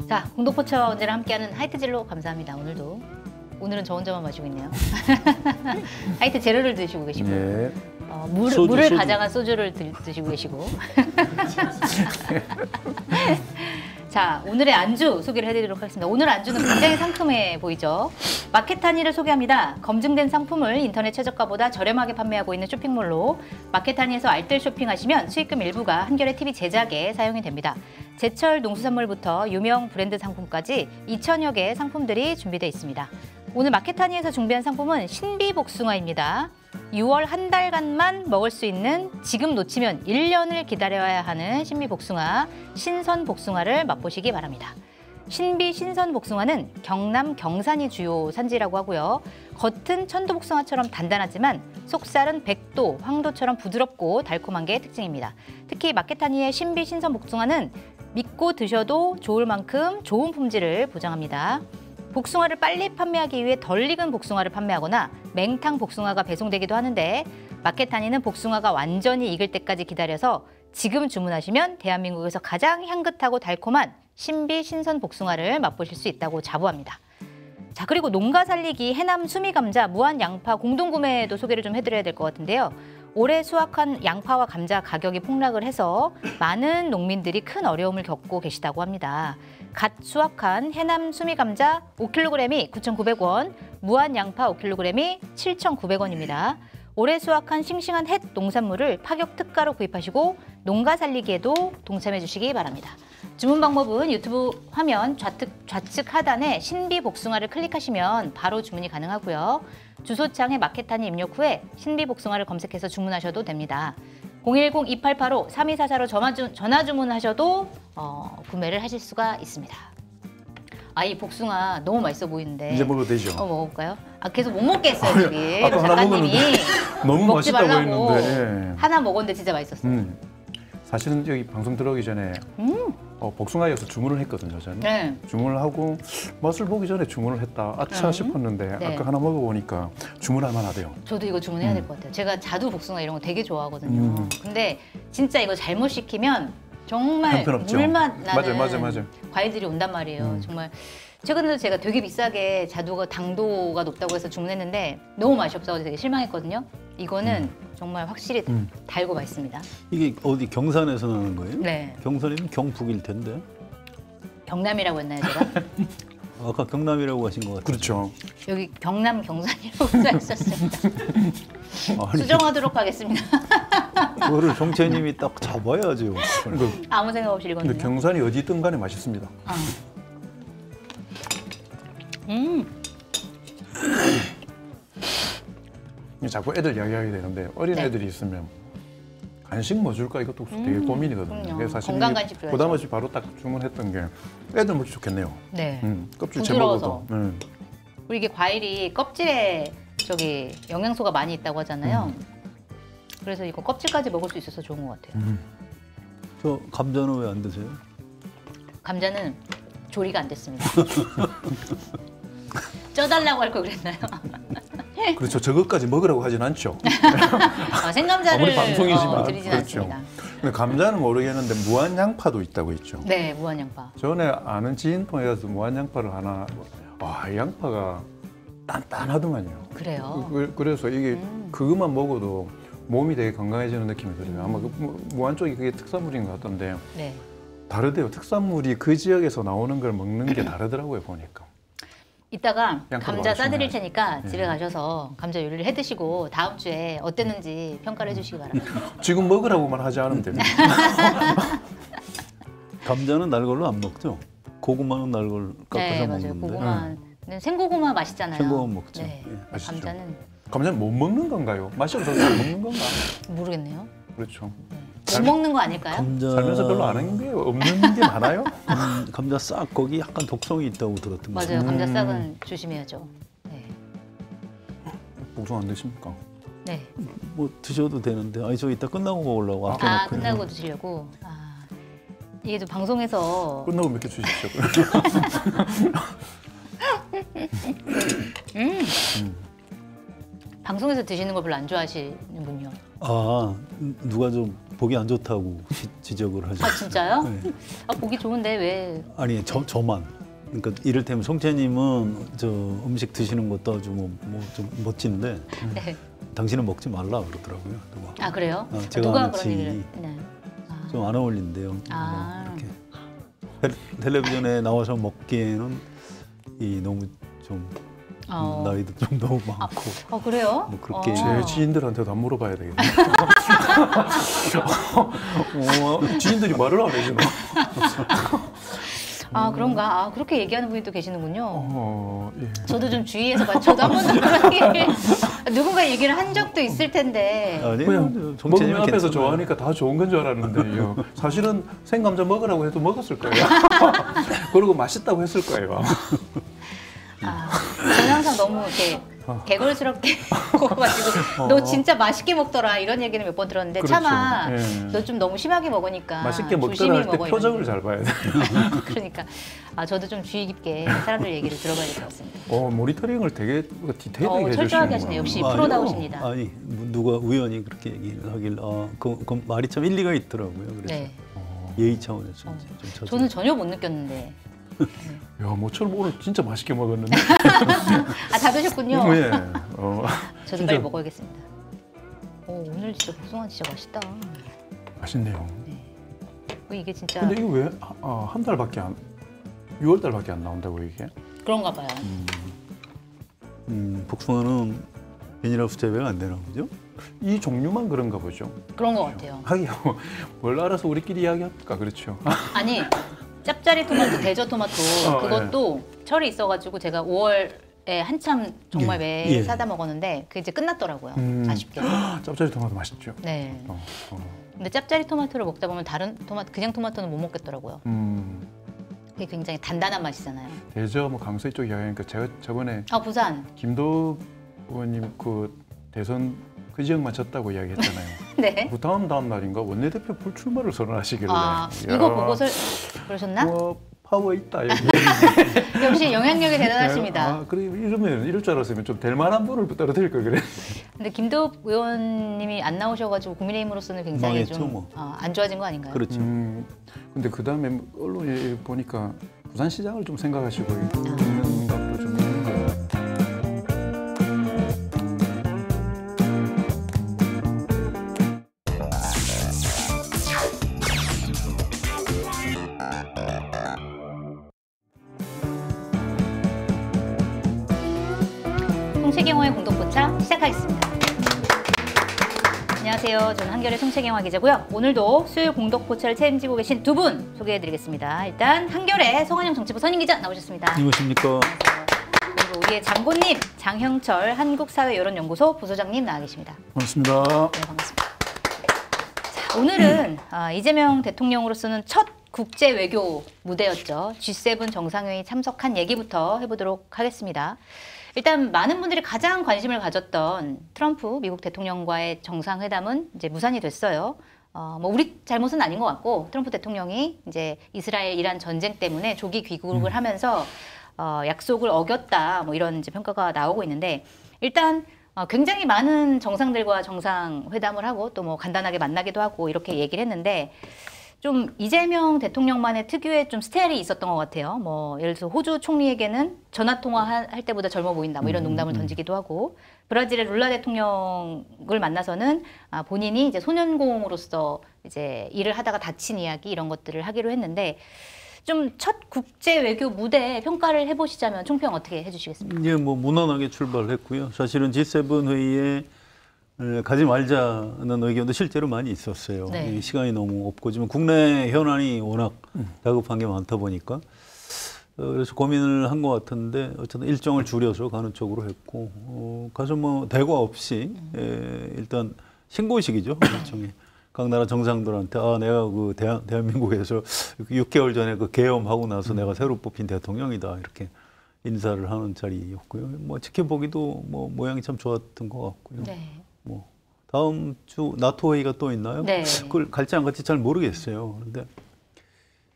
자, 공동포차와 언제나 함께하는 하이트젤로 감사합니다. 오늘은 저 혼자만 마시고 있네요. 하이트 제로를 드시고 계시고 예. 물을 가장한 소주를 드시고 계시고 자, 오늘의 안주 소개를 해드리도록 하겠습니다. 오늘 안주는 굉장히 상큼해 보이죠? 마켓하니를 소개합니다. 검증된 상품을 인터넷 최저가보다 저렴하게 판매하고 있는 쇼핑몰로 마켓하니에서 알뜰 쇼핑하시면 수익금 일부가 한겨레 TV 제작에 사용이 됩니다. 제철 농수산물부터 유명 브랜드 상품까지 2,000여 개의 상품들이 준비되어 있습니다. 오늘 마켓하니에서 준비한 상품은 신비복숭아입니다. 6월 한 달간만 먹을 수 있는 지금 놓치면 1년을 기다려야 하는 신비복숭아, 신선복숭아를 맛보시기 바랍니다. 신비 신선복숭아는 경남 경산이 주요 산지라고 하고요. 겉은 천도복숭아처럼 단단하지만 속살은 백도, 황도처럼 부드럽고 달콤한 게 특징입니다. 특히 마켓하니의 신비 신선복숭아는 믿고 드셔도 좋을 만큼 좋은 품질을 보장합니다. 복숭아를 빨리 판매하기 위해 덜 익은 복숭아를 판매하거나 맹탕 복숭아가 배송되기도 하는데 마켓하니는 복숭아가 완전히 익을 때까지 기다려서 지금 주문하시면 대한민국에서 가장 향긋하고 달콤한 신비 신선 복숭아를 맛보실 수 있다고 자부합니다. 자, 그리고 농가 살리기 해남 수미감자 무한 양파 공동구매도 소개를 좀 해드려야 될 것 같은데요. 올해 수확한 양파와 감자 가격이 폭락을 해서 많은 농민들이 큰 어려움을 겪고 계시다고 합니다. 갓 수확한 해남 수미감자 5kg이 9,900원, 무한 양파 5kg이 7,900원입니다. 올해 수확한 싱싱한 햇 농산물을 파격 특가로 구입하시고 농가 살리기에도 동참해 주시기 바랍니다. 주문 방법은 유튜브 화면 좌측 하단에 신비 복숭아를 클릭하시면 바로 주문이 가능하고요. 주소창에 마켓하니 입력 후에 신비 복숭아를 검색해서 주문하셔도 됩니다. 010-2885-3244로 전화 주문하셔도 구매를 하실 수가 있습니다. 아, 이 복숭아 너무 맛있어 보이는데 이제 먹어도 되죠? 먹을까요? 아, 계속 못 먹겠어요, 저기. 아까 하나 작가님이. 너무 먹지 맛있다고 말라고 했는데. 하나 먹었는데 진짜 맛있었어요. 사실은 여기 방송 들어오기 전에 복숭아여서 주문을 했거든요, 저는. 네. 주문을 하고 맛을 보기 전에 주문을 했다. 아차 싶었는데 네. 아까 하나 먹어보니까 주문할 만하대요. 저도 이거 주문해야 될 것 같아요. 제가 자두 복숭아 이런 거 되게 좋아하거든요. 근데 진짜 이거 잘못 시키면 정말 형편없죠. 물맛 나는 맞아요. 과일들이 온단 말이에요. 정말 최근에도 제가 되게 비싸게 자두가 당도가 높다고 해서 주문했는데 너무 맛이 없어서 되게 실망했거든요. 이거는 정말 확실히 달고 맛있습니다. 이게 어디 경산에서 나는 거예요? 네. 경산이면 경북일 텐데. 경남이라고 했나요, 제가? 아까 경남이라고 하신 것 같아요. 그렇죠. 여기 경남 경산이라고 써있었습니다. 아니, 수정하도록 하겠습니다. 그거를 정채님이 딱 잡아야죠. 아무 생각 없이 읽었네요. 근데 경산이 어디든 간에 맛있습니다. 자꾸 애들 이야기하게 되는데 어린 네. 애들이 있으면 간식 뭐 줄까 이것도 되게 고민이거든요. 그럼요. 그래서 사실 건강 간식 줘야죠. 부담 없이 바로 딱 주문했던 게 애들 먹기 좋겠네요. 네. 껍질 부드러워서. 제먹어도. 그리고 이게 과일이 껍질에 영양소가 많이 있다고 하잖아요. 그래서 이거 껍질까지 먹을 수 있어서 좋은 것 같아요. 저 감자는 왜 안 드세요? 감자는 조리가 안 됐습니다. 쪄달라고 할 걸 그랬나요? 그렇죠. 저것까지 먹으라고 하진 않죠. 생감자를 아무리 방송이지만 드리진 그렇죠. 않습니다. 근데 감자는 모르겠는데 무한 양파도 있다고 있죠. 네, 무한 양파. 전에 아는 지인 통해서 무한 양파를 하나, 와, 이 양파가 단단하더만요. 그래요? 그래서 이게 그것만 먹어도 몸이 되게 건강해지는 느낌이 들어요. 아마 무한 쪽이 그게 특산물인 것 같던데 네. 다르대요. 특산물이 그 지역에서 나오는 걸 먹는 게 다르더라고요, 보니까. 이따가 양파도 감자 싸드릴 맛있네. 테니까 집에 가셔서 감자 요리를 해 드시고 다음 주에 어땠는지 평가를 해주시기 바랍니다. 지금 먹으라고만 하지 않으면 됩니다. 감자는 날걸로 안 먹죠? 고구마는 날걸 깎아서 네, 맞아요. 먹는데. 고구마는 생고구마 맛있잖아요. 생고구마 먹죠. 네. 예. 맛있죠. 감자는 감자는 못 먹는 건가요? 맛이 없어서 못 먹는 건가? 모르겠네요. 그렇죠. 못 먹는 거 아닐까요? 감자 살면서 별로 안 하는 게 없는 게 많아요? 감자 싹 거기 약간 독성이 있다고 들었던 것 맞아요. 감자 싹은 조심해야죠. 네. 복숭아 안 드십니까? 네. 뭐 드셔도 되는데 아니 저 이따 끝나고 먹으려고 아껴 아, 놓고요. 끝나고 드시려고. 이게 좀 방송에서 끝나고 몇 개 주십시오. 방송에서 드시는 걸 별로 안 좋아하시는군요. 아, 누가 좀 보기 안 좋다고 지적을 하죠. 아 진짜요? 네. 아 보기 좋은데 왜? 아니, 저만. 그러니까 이를테면 송채님은 저 음식 드시는 것도 아주 좀 멋진데 네. 당신은 먹지 말라 그러더라고요. 누가. 아 그래요? 제가 누가 아는 그런 지인이 얘기를? 네. 아. 좀 안 어울린대요. 아. 이렇게 텔레비전에 나와서 먹기에는 이 너무 좀 나이도 좀 너무 많고. 그래요? 뭐 그렇게 제 지인들한테도 안 물어봐야 되겠네. 지인들이 말을 안 해주나? 아 그런가? 아 그렇게 얘기하는 분이 또 계시는군요. 예. 저도 좀 주의해서 봐. 저도 한 번도 그런 얘기를 누군가 얘기를 한 적도 있을 텐데. 아니, 그냥 먹으면 앞에서 좋아하니까 다 좋은 건 줄 알았는데요. 사실은 생감자 먹으라고 해도 먹었을 거예요. 그리고 맛있다고 했을 거예요. 아, 저는 항상 너무 이렇게 개걸스럽게 먹어가지고 너 진짜 맛있게 먹더라 이런 얘기는 몇 번 들었는데 그렇죠. 차마 예. 너 좀 너무 심하게 먹으니까 맛있게 먹더라 조심히 할 때 먹어 표정을 이런 잘 봐야 돼. 그러니까 저도 좀 주의 깊게 사람들 얘기를 들어봐야 될 것 같습니다. 모니터링을 되게 디테일하게 해주시는 철저하게 하시네요. 역시 프로다우십니다. 아니, 누가 우연히 그렇게 얘기를 하길 그 말이 참 일리가 있더라고요. 그래서 네. 예의 차원에서 이제 좀 찾아. 저는 전혀 못 느꼈는데. 야, 모처럼 오늘 진짜 맛있게 먹었는데. 아, 다 드셨군요. 예. 저도 진짜 빨리 먹어야겠습니다. 오늘 진짜 복숭아 진짜 맛있다. 맛있네요. 이게 진짜 근데 이거 왜 한 달밖에 6월 달밖에 안 나온다고 이게? 그런가 봐요. 복숭아는 비닐하우스 재배가 안 되나 보죠? 이 종류만 그런가 보죠. 그런 것 같아요. 하긴 뭘 알아서 우리끼리 이야기할까 그렇죠. 아니 짭짜리 토마토, 대저 토마토 그것도 철이 있어가지고 제가 5월에 한참 정말 매일 사다 먹었는데 그게 이제 끝났더라고요. 아쉽게. 짭짜리 토마토 맛있죠. 네. 근데 짭짜리 토마토를 먹다 보면 다른 토마토, 그냥 토마토는 못 먹겠더라고요. 그게 굉장히 단단한 맛이잖아요. 대저 강서이 쪽 이야기하니까 제가 저번에 부산. 김도 의원님 그 대선 그 지역만 졌다고 이야기했잖아요. 네. 그 다음 날인가 원내대표 불출마를 선언하시길래. 이거 보고서 그러셨나? 파워 있다 여기. 역시 영향력이 대단하십니다. 그래 이럴 줄 알았으면 좀 될 만한 분을 떨어뜨릴 걸 그래. 근데 김도읍 의원님이 안 나오셔가지고 국민의힘으로서는 굉장히 망했죠, 좀 뭐. 안 좋아진 거 아닌가요? 그렇죠. 근데 그 다음에 언론에 보니까 부산시장을 좀 생각하시고 있는 것도 좀 있는 것 같아요. 송채경화의 공동포차 시작하겠습니다. 안녕하세요. 저는 한겨레 송채경화 기자고요. 오늘도 수요일 공동포차를 책임지고 계신 두 분 소개해드리겠습니다. 일단 한겨레 송한영 정치부 선임 기자 나오셨습니다. 안녕하십니까. 그리고 우리의 장본님 장형철 한국사회여론연구소 부소장님 나와 계십니다. 반갑습니다. 네, 반갑습니다. 자, 오늘은 이재명 대통령으로서는 첫 국제 외교 무대였죠. G7 정상회의 참석한 얘기부터 해보도록 하겠습니다. 일단 많은 분들이 가장 관심을 가졌던 트럼프 미국 대통령과의 정상회담은 이제 무산이 됐어요. 뭐 우리 잘못은 아닌 것 같고 트럼프 대통령이 이제 이스라엘 이란 전쟁 때문에 조기 귀국을 하면서 약속을 어겼다 뭐 이런 이제 평가가 나오고 있는데 일단 굉장히 많은 정상들과 정상회담을 하고 또 뭐 간단하게 만나기도 하고 이렇게 얘기를 했는데 좀 이재명 대통령만의 특유의 좀 스타일이 있었던 것 같아요. 뭐 예를 들어서 호주 총리에게는 전화 통화할 때보다 젊어 보인다. 뭐 이런 농담을 던지기도 하고 브라질의 룰라 대통령을 만나서는 본인이 이제 소년공으로서 이제 일을 하다가 다친 이야기 이런 것들을 하기로 했는데 좀 첫 국제 외교 무대 평가를 해보시자면 총평 어떻게 해주시겠습니까? 이제 뭐 무난하게 출발했고요. 사실은 G7 회의에 가지 말자는 의견도 실제로 많이 있었어요. 네. 시간이 너무 없고 지금 국내 현안이 워낙 다급한 게 많다 보니까 그래서 고민을 한 것 같은데 어쨌든 일정을 줄여서 가는 쪽으로 했고 가서 뭐 대화 없이 일단 신고식이죠. 일종의 각 나라 정상들한테 내가 그 대한민국에서 6개월 전에 그 계엄하고 나서 내가 새로 뽑힌 대통령이다 이렇게 인사를 하는 자리였고요. 뭐 지켜보기도 뭐 모양이 참 좋았던 것 같고요. 네. 뭐 다음 주 나토 회의가 또 있나요? 네. 그걸 갈지 안 갈지 잘 모르겠어요. 그런데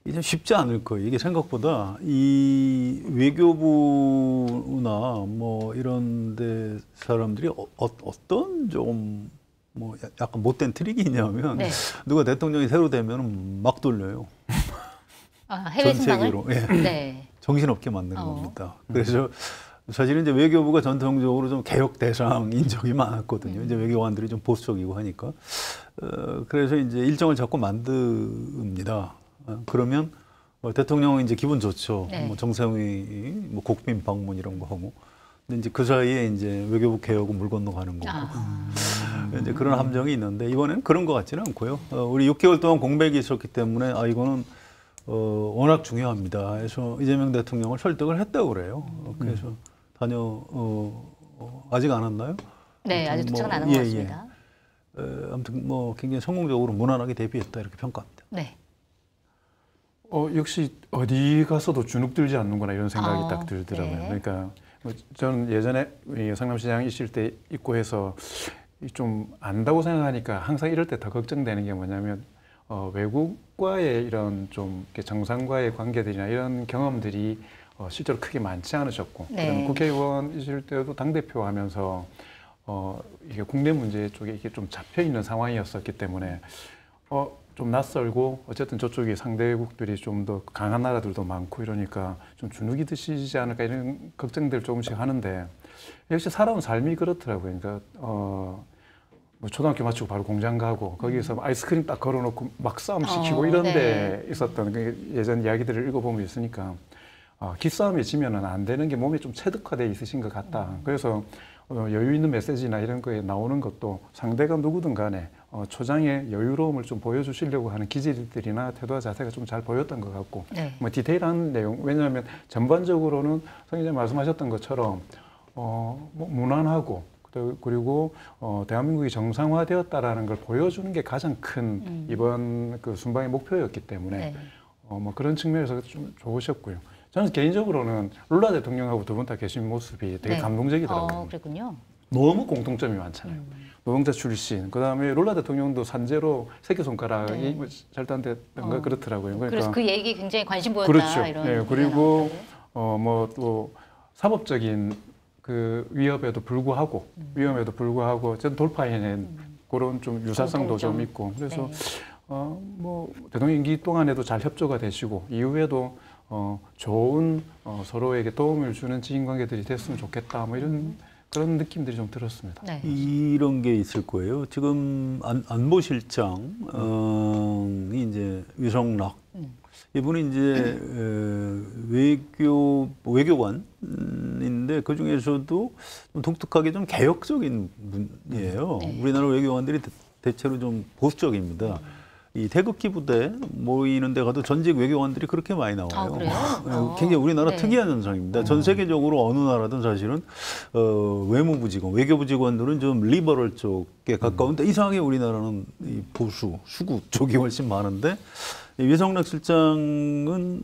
이제 쉽지 않을 거예요. 이게 생각보다 이 외교부나 뭐 이런 데 사람들이 어떤 좀 뭐 약간 못된 트릭이 있냐면 네. 누가 대통령이 새로 되면 막 돌려요. 해외 전 순방을? 세계로. 예. 네. 정신없게 만드는 겁니다. 그래서 사실은 이제 외교부가 전통적으로 좀 개혁 대상인 적이 많았거든요. 이제 외교관들이 좀 보수적이고 하니까. 그래서 이제 일정을 자꾸 만듭니다. 그러면 대통령은 이제 기분 좋죠. 네. 뭐 정상회의, 뭐 국빈 방문 이런 거 하고. 근데 이제 그 사이에 이제 외교부 개혁은 물 건너가는 거고. 이제 그런 함정이 있는데 이번에는 그런 것 같지는 않고요. 우리 6개월 동안 공백이 있었기 때문에 이거는 워낙 중요합니다. 그래서 이재명 대통령을 설득을 했다고 그래요. 그래서 아직 안 왔나요? 네, 아직 도착은 뭐, 안 한 것 같습니다. 아무튼 뭐 굉장히 성공적으로 무난하게 대비했다 이렇게 평가합니다. 네. 역시 어디 가서도 주눅 들지 않는구나 이런 생각이 딱 들더라고요. 네. 그러니까 저는 예전에 성남시장 있을 때 있고 해서 좀 안다고 생각하니까 항상 이럴 때 더 걱정되는 게 뭐냐면 외국과의 이런 좀 정상과의 관계들이나 이런 경험들이 실제로 크게 많지 않으셨고, 네. 그다음에 국회의원이실 때도 당대표 하면서 이게 국내 문제 쪽에 이게 좀 잡혀 있는 상황이었었기 때문에 좀 낯설고 어쨌든 저쪽에 상대국들이 좀 더 강한 나라들도 많고 이러니까 좀 주눅이 드시지 않을까 이런 걱정들 조금씩 하는데 역시 살아온 삶이 그렇더라고요. 그러니까 뭐 초등학교 마치고 바로 공장 가고 거기서 아이스크림 딱 걸어놓고 막 싸움 시키고 이런 네. 데 있었던 예전 이야기들을 읽어보면 있으니까 기싸움에 지면은 안 되는 게 몸에 좀 체득화돼 있으신 것 같다. 그래서 여유 있는 메시지나 이런 거에 나오는 것도 상대가 누구든 간에 초장의 여유로움을 좀 보여주시려고 하는 기질들이나 태도와 자세가 좀 잘 보였던 것 같고, 네. 뭐 디테일한 내용, 왜냐하면 전반적으로는 성 기자님 말씀하셨던 것처럼 뭐 무난하고 그리고 대한민국이 정상화되었다라는 걸 보여주는 게 가장 큰 이번 그 순방의 목표였기 때문에 네. 뭐 그런 측면에서 좀 좋으셨고요. 저는 개인적으로는 룰라 대통령하고 두 분 다 계신 모습이 되게 네. 감동적이더라고요. 그랬군요. 너무 공통점이 많잖아요. 노동자 출신, 그다음에 룰라 대통령도 산재로 새끼손가락이 네. 절단됐던가 그렇더라고요. 그래서 그 얘기 굉장히 관심 보였다. 그렇죠. 이런 네, 얘기가 그리고 나왔는데. 뭐 또 사법적인 그 위협에도 불구하고 위험에도 불구하고 전 돌파해낸 그런 좀 유사성도 공통점. 좀 있고 그래서 네. 뭐 대통령 임기 동안에도 잘 협조가 되시고 이후에도 좋은 서로에게 도움을 주는 지인 관계들이 됐으면 좋겠다 뭐 이런 그런 느낌들이 좀 들었습니다. 네. 이런 게 있을 거예요. 지금 안보실장이 이제 위성락 이분이 이제 외교관인데 그 중에서도 좀 독특하게 좀 개혁적인 분이에요. 네. 우리나라 외교관들이 대체로 좀 보수적입니다. 이 태극기 부대 모이는 데 가도 전직 외교관들이 그렇게 많이 나와요. 그래요? 굉장히 우리나라 네. 특이한 현상입니다. 전 세계적으로 어느 나라든 사실은 외무부 직원, 외교부 직원들은 좀 리버럴 쪽에 가까운데 이상하게 우리나라는 이 보수, 수구 쪽이 훨씬 많은데 이 위성락 실장은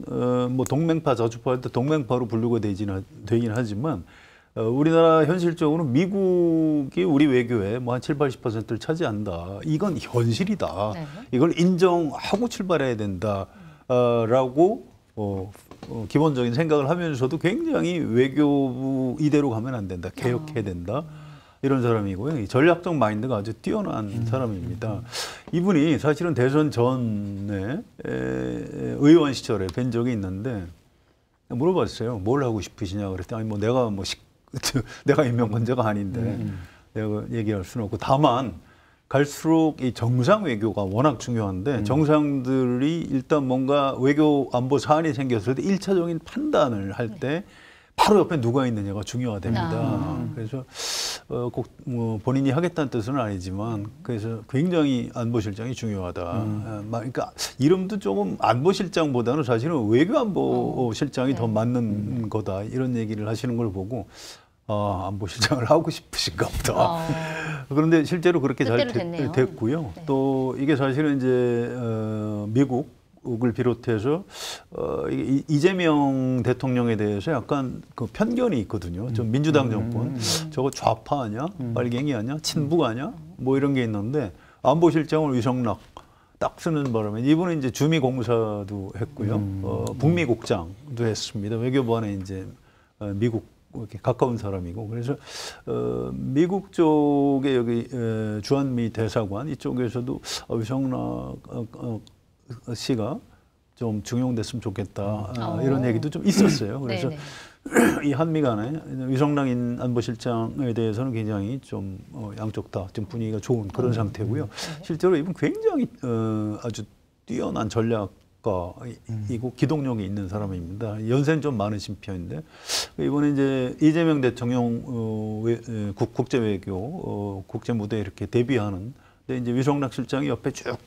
뭐 동맹파, 자주파할 때 동맹파로 분류가 되긴 하지만 우리나라 현실적으로 미국이 우리 외교에 뭐 한 7, 80%를 차지한다. 이건 현실이다. 네. 이걸 인정하고 출발해야 된다라고 기본적인 생각을 하면서도 굉장히 외교부 이대로 가면 안 된다. 개혁해야 된다. 이런 사람이고요. 이 전략적 마인드가 아주 뛰어난 사람입니다. 이분이 사실은 대선 전에 의원 시절에 뵌 적이 있는데 물어봤어요. 뭘 하고 싶으시냐 그랬더니 아니 뭐 내가 임명권자가 아닌데 내가 얘기할 수는 없고 다만 갈수록 이 정상 외교가 워낙 중요한데 정상들이 일단 뭔가 외교 안보 사안이 생겼을 때 1차적인 판단을 할 때 바로 옆에 누가 있느냐가 중요하답니다. 그래서 꼭 뭐 본인이 하겠다는 뜻은 아니지만 그래서 굉장히 안보실장이 중요하다. 그러니까 이름도 조금 안보실장보다는 사실은 외교안보실장이 더 맞는 거다. 이런 얘기를 하시는 걸 보고 안보실장을 하고 싶으신가 보다. 그런데 실제로 그렇게 잘 됐고요. 네. 또 이게 사실은 이제 미국을 비롯해서 이재명 대통령에 대해서 약간 그 편견이 있거든요. 좀 민주당 정권 저거 좌파냐, 빨갱이 아냐, 친북 아냐, 뭐 이런 게 있는데 안보실장을 위성락 딱 쓰는 바람에 이분은 이제 주미공사도 했고요. 북미국장도 했습니다. 외교부안에 이제 미국 이렇게 가까운 사람이고 그래서 미국 쪽에 여기 주한미 대사관 이쪽에서도 위성락 씨가 좀 중용됐으면 좋겠다 이런 얘기도 좀 있었어요. 그래서 이 한미 간에 위성락 안보실장에 대해서는 굉장히 좀 양쪽 다 좀 분위기가 좋은 그런 상태고요. 실제로 이분 굉장히 아주 뛰어난 전략가이고 기동력이 있는 사람입니다. 연세는 좀 많으신 편인데 이번에 이제 이재명 대통령 국제외교 국제 무대에 이렇게 데뷔하는 근데 이제 위성락 실장이 옆에 쭉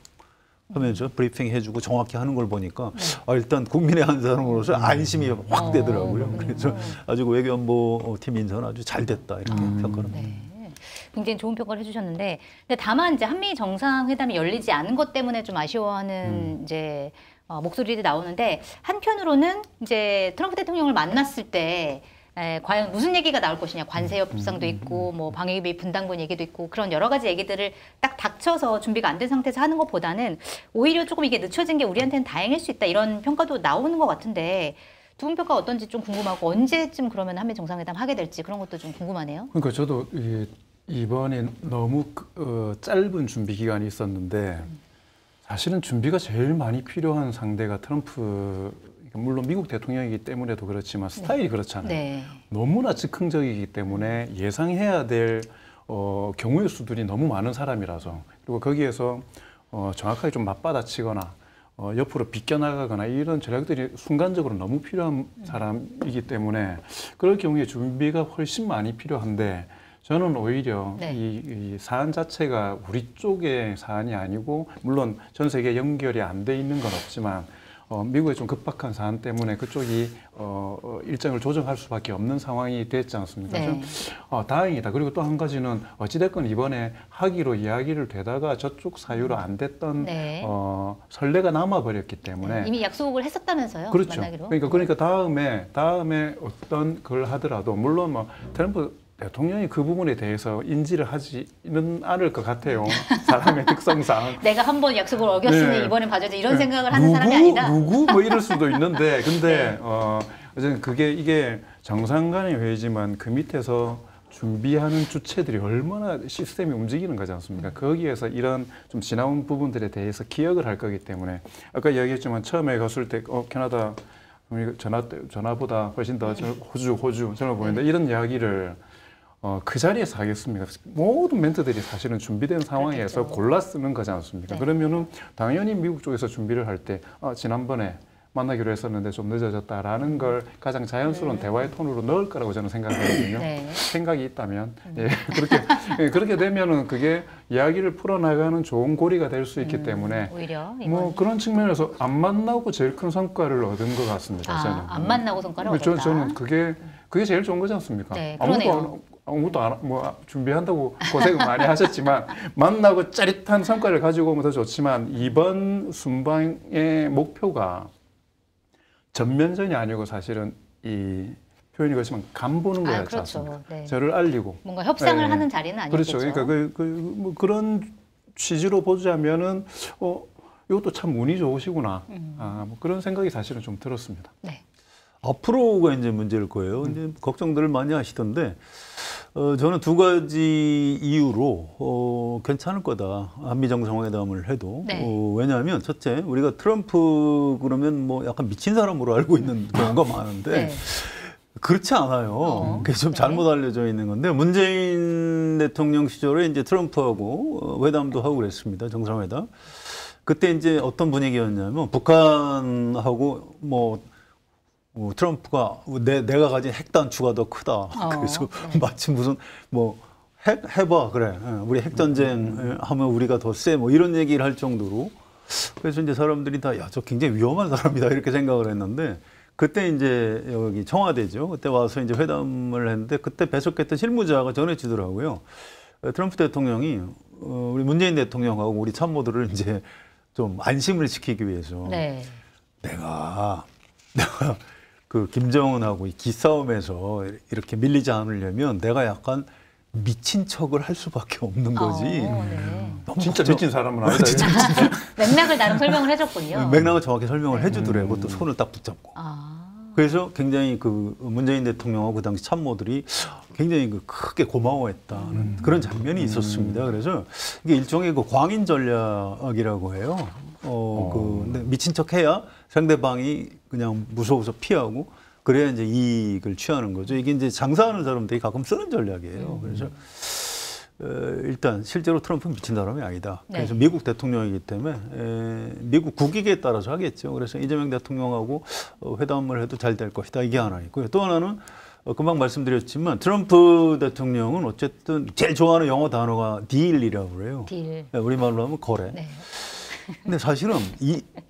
하면서 브리핑 해주고 정확히 하는 걸 보니까 일단 국민의 한 사람으로서 안심이 확 되더라고요. 그래서 아주 외교안보팀 인사는 아주 잘 됐다 이렇게 평가를 합니다. 네. 굉장히 좋은 평가를 해주셨는데, 근데 다만 이제 한미 정상회담이 열리지 않은 것 때문에 좀 아쉬워하는 이제 목소리들이 나오는데 한편으로는 이제 트럼프 대통령을 만났을 때. 과연 무슨 얘기가 나올 것이냐, 관세 협상도 있고 뭐 방위비 분담금 얘기도 있고 그런 여러 가지 얘기들을 딱 닥쳐서 준비가 안 된 상태에서 하는 것보다는 오히려 조금 이게 늦춰진 게 우리한테는 다행일 수 있다 이런 평가도 나오는 것 같은데 두 분 평가 어떤지 좀 궁금하고 언제쯤 그러면 한미 정상회담 하게 될지 그런 것도 좀 궁금하네요. 그러니까 저도 이번에 너무 짧은 준비 기간이 있었는데 사실은 준비가 제일 많이 필요한 상대가 트럼프 물론 미국 대통령이기 때문에도 그렇지만 스타일이 그렇잖아요. 네. 너무나 즉흥적이기 때문에 예상해야 될 경우의 수들이 너무 많은 사람이라서 그리고 거기에서 정확하게 좀 맞받아치거나 옆으로 비껴나가거나 이런 전략들이 순간적으로 너무 필요한 사람이기 때문에 그럴 경우에 준비가 훨씬 많이 필요한데 저는 오히려 이 사안 자체가 우리 쪽의 사안이 아니고 물론 전 세계 연결이 안 돼 있는 건 없지만 미국의 좀 급박한 사안 때문에 그쪽이 일정을 조정할 수밖에 없는 상황이 됐지 않습니까? 네. 다행이다. 그리고 또 한 가지는 어찌됐건 이번에 하기로 이야기를 되다가 저쪽 사유로 안 됐던 선례가 남아버렸기 때문에 이미 약속을 했었다면서요? 그렇죠. 만나기로? 그러니까 다음에 어떤 걸 하더라도 물론 뭐 트럼프 대통령이 그 부분에 대해서 인지를 하지는 않을 것 같아요. 사람의 특성상. 내가 한번 약속을 어겼으니 이번엔 봐줘야지 이런 생각을 하는 사람이 아니다. 누구 뭐 이럴 수도 있는데 근데 어쨌든 이게 정상 간의 회의지만 그 밑에서 준비하는 주체들이 얼마나 시스템이 움직이는 거지 않습니까? 거기에서 이런 좀 지나온 부분들에 대해서 기억을 할 거기 때문에 아까 이야기했지만 처음에 갔을 때 캐나다 전화보다 훨씬 더 호주 저는 보는데 이런 이야기를 그 자리에서 하겠습니까? 모든 멘트들이 사실은 준비된 상황에서 그렇겠죠. 골라 쓰는 거지 않습니까? 그러면은 당연히 미국 쪽에서 준비를 할 때 지난번에 만나기로 했었는데 좀 늦어졌다라는 걸 가장 자연스러운 대화의 톤으로 넣을 거라고 저는 생각하거든요. 생각이 있다면 그렇게 되면은 그게 이야기를 풀어나가는 좋은 고리가 될 수 있기 때문에 오히려 뭐 그런 측면에서 안 만나고 제일 큰 성과를 얻은 것 같습니다. 저는 안 만나고 성과를 얻었다. 저는 그게 제일 좋은 거지 않습니까? 네, 아무것도 안 준비한다고 고생을 많이 하셨지만 만나고 짜릿한 성과를 가지고 오면 더 좋지만 이번 순방의 목표가 전면전이 아니고 사시는 이 표현이 그렇지만 간 보는 거였지 그렇죠. 않습니까? 네. 저를 알리고 뭔가 협상을 하는 자리는 아니겠죠. 그렇죠. 그러니까 뭐 그런 취지로 보자면은 이것도 참 운이 좋으시구나. 뭐 그런 생각이 사실은 좀 들었습니다. 네. 앞으로가 이제 문제일 거예요. 이제 걱정들을 많이 하시던데 저는 두 가지 이유로 괜찮을 거다. 한미 정상회담을 해도. 왜냐하면 첫째, 우리가 트럼프 그러면 뭐 약간 미친 사람으로 알고 있는 경우가 많은데 그렇지 않아요. 그게 좀 잘못 알려져 있는 건데 문재인 대통령 시절에 이제 트럼프하고 회담도 하고 그랬습니다. 정상회담. 그때 이제 어떤 분위기였냐면 북한하고 트럼프가 내가 가진 핵 단추가 더 크다. 그래서 마치 무슨 해봐 그래. 우리 핵 전쟁 하면 우리가 더 세. 뭐 이런 얘기를 할 정도로. 그래서 이제 사람들이 다 저 굉장히 위험한 사람이다 이렇게 생각을 했는데 그때 이제 여기 청와대죠. 그때 와서 이제 회담을 했는데 그때 배석했던 실무자가 전해지더라고요. 트럼프 대통령이 우리 문재인 대통령하고 우리 참모들을 이제 좀 안심을 시키기 위해서 내가 그 김정은하고 이 기싸움에서 이렇게 밀리지 않으려면 내가 약간 미친 척을 할 수밖에 없는 거지. 네. 너무 진짜 걱정- 미친 사람은 아니다. 진짜 맥락을 나름 설명을 해줬군요. 맥락을 정확히 설명을 해주더래요. 또 손을 딱 붙잡고. 그래서 굉장히 그 문재인 대통령하고 그 당시 참모들이 굉장히 그 크게 고마워했다는 그런 장면이 있었습니다. 그래서 이게 일종의 그 광인 전략이라고 해요. 근데 미친 척 해야 상대방이 그냥 무서워서 피하고 그래야 이제 이익을 취하는 거죠. 이게 이제 장사하는 사람들이 가끔 쓰는 전략이에요. 그래서 일단 실제로 트럼프는 미친 사람이 아니다. 그래서 네. 미국 대통령이기 때문에 미국 국익에 따라서 하겠죠. 그래서 이재명 대통령하고 회담을 해도 잘 될 것이다. 이게 하나 있고요. 또 하나는 금방 말씀드렸지만 트럼프 대통령은 어쨌든 제일 좋아하는 영어 단어가 딜이라고 그래요. 딜. 우리말로 하면 거래. 네. 근데 사실은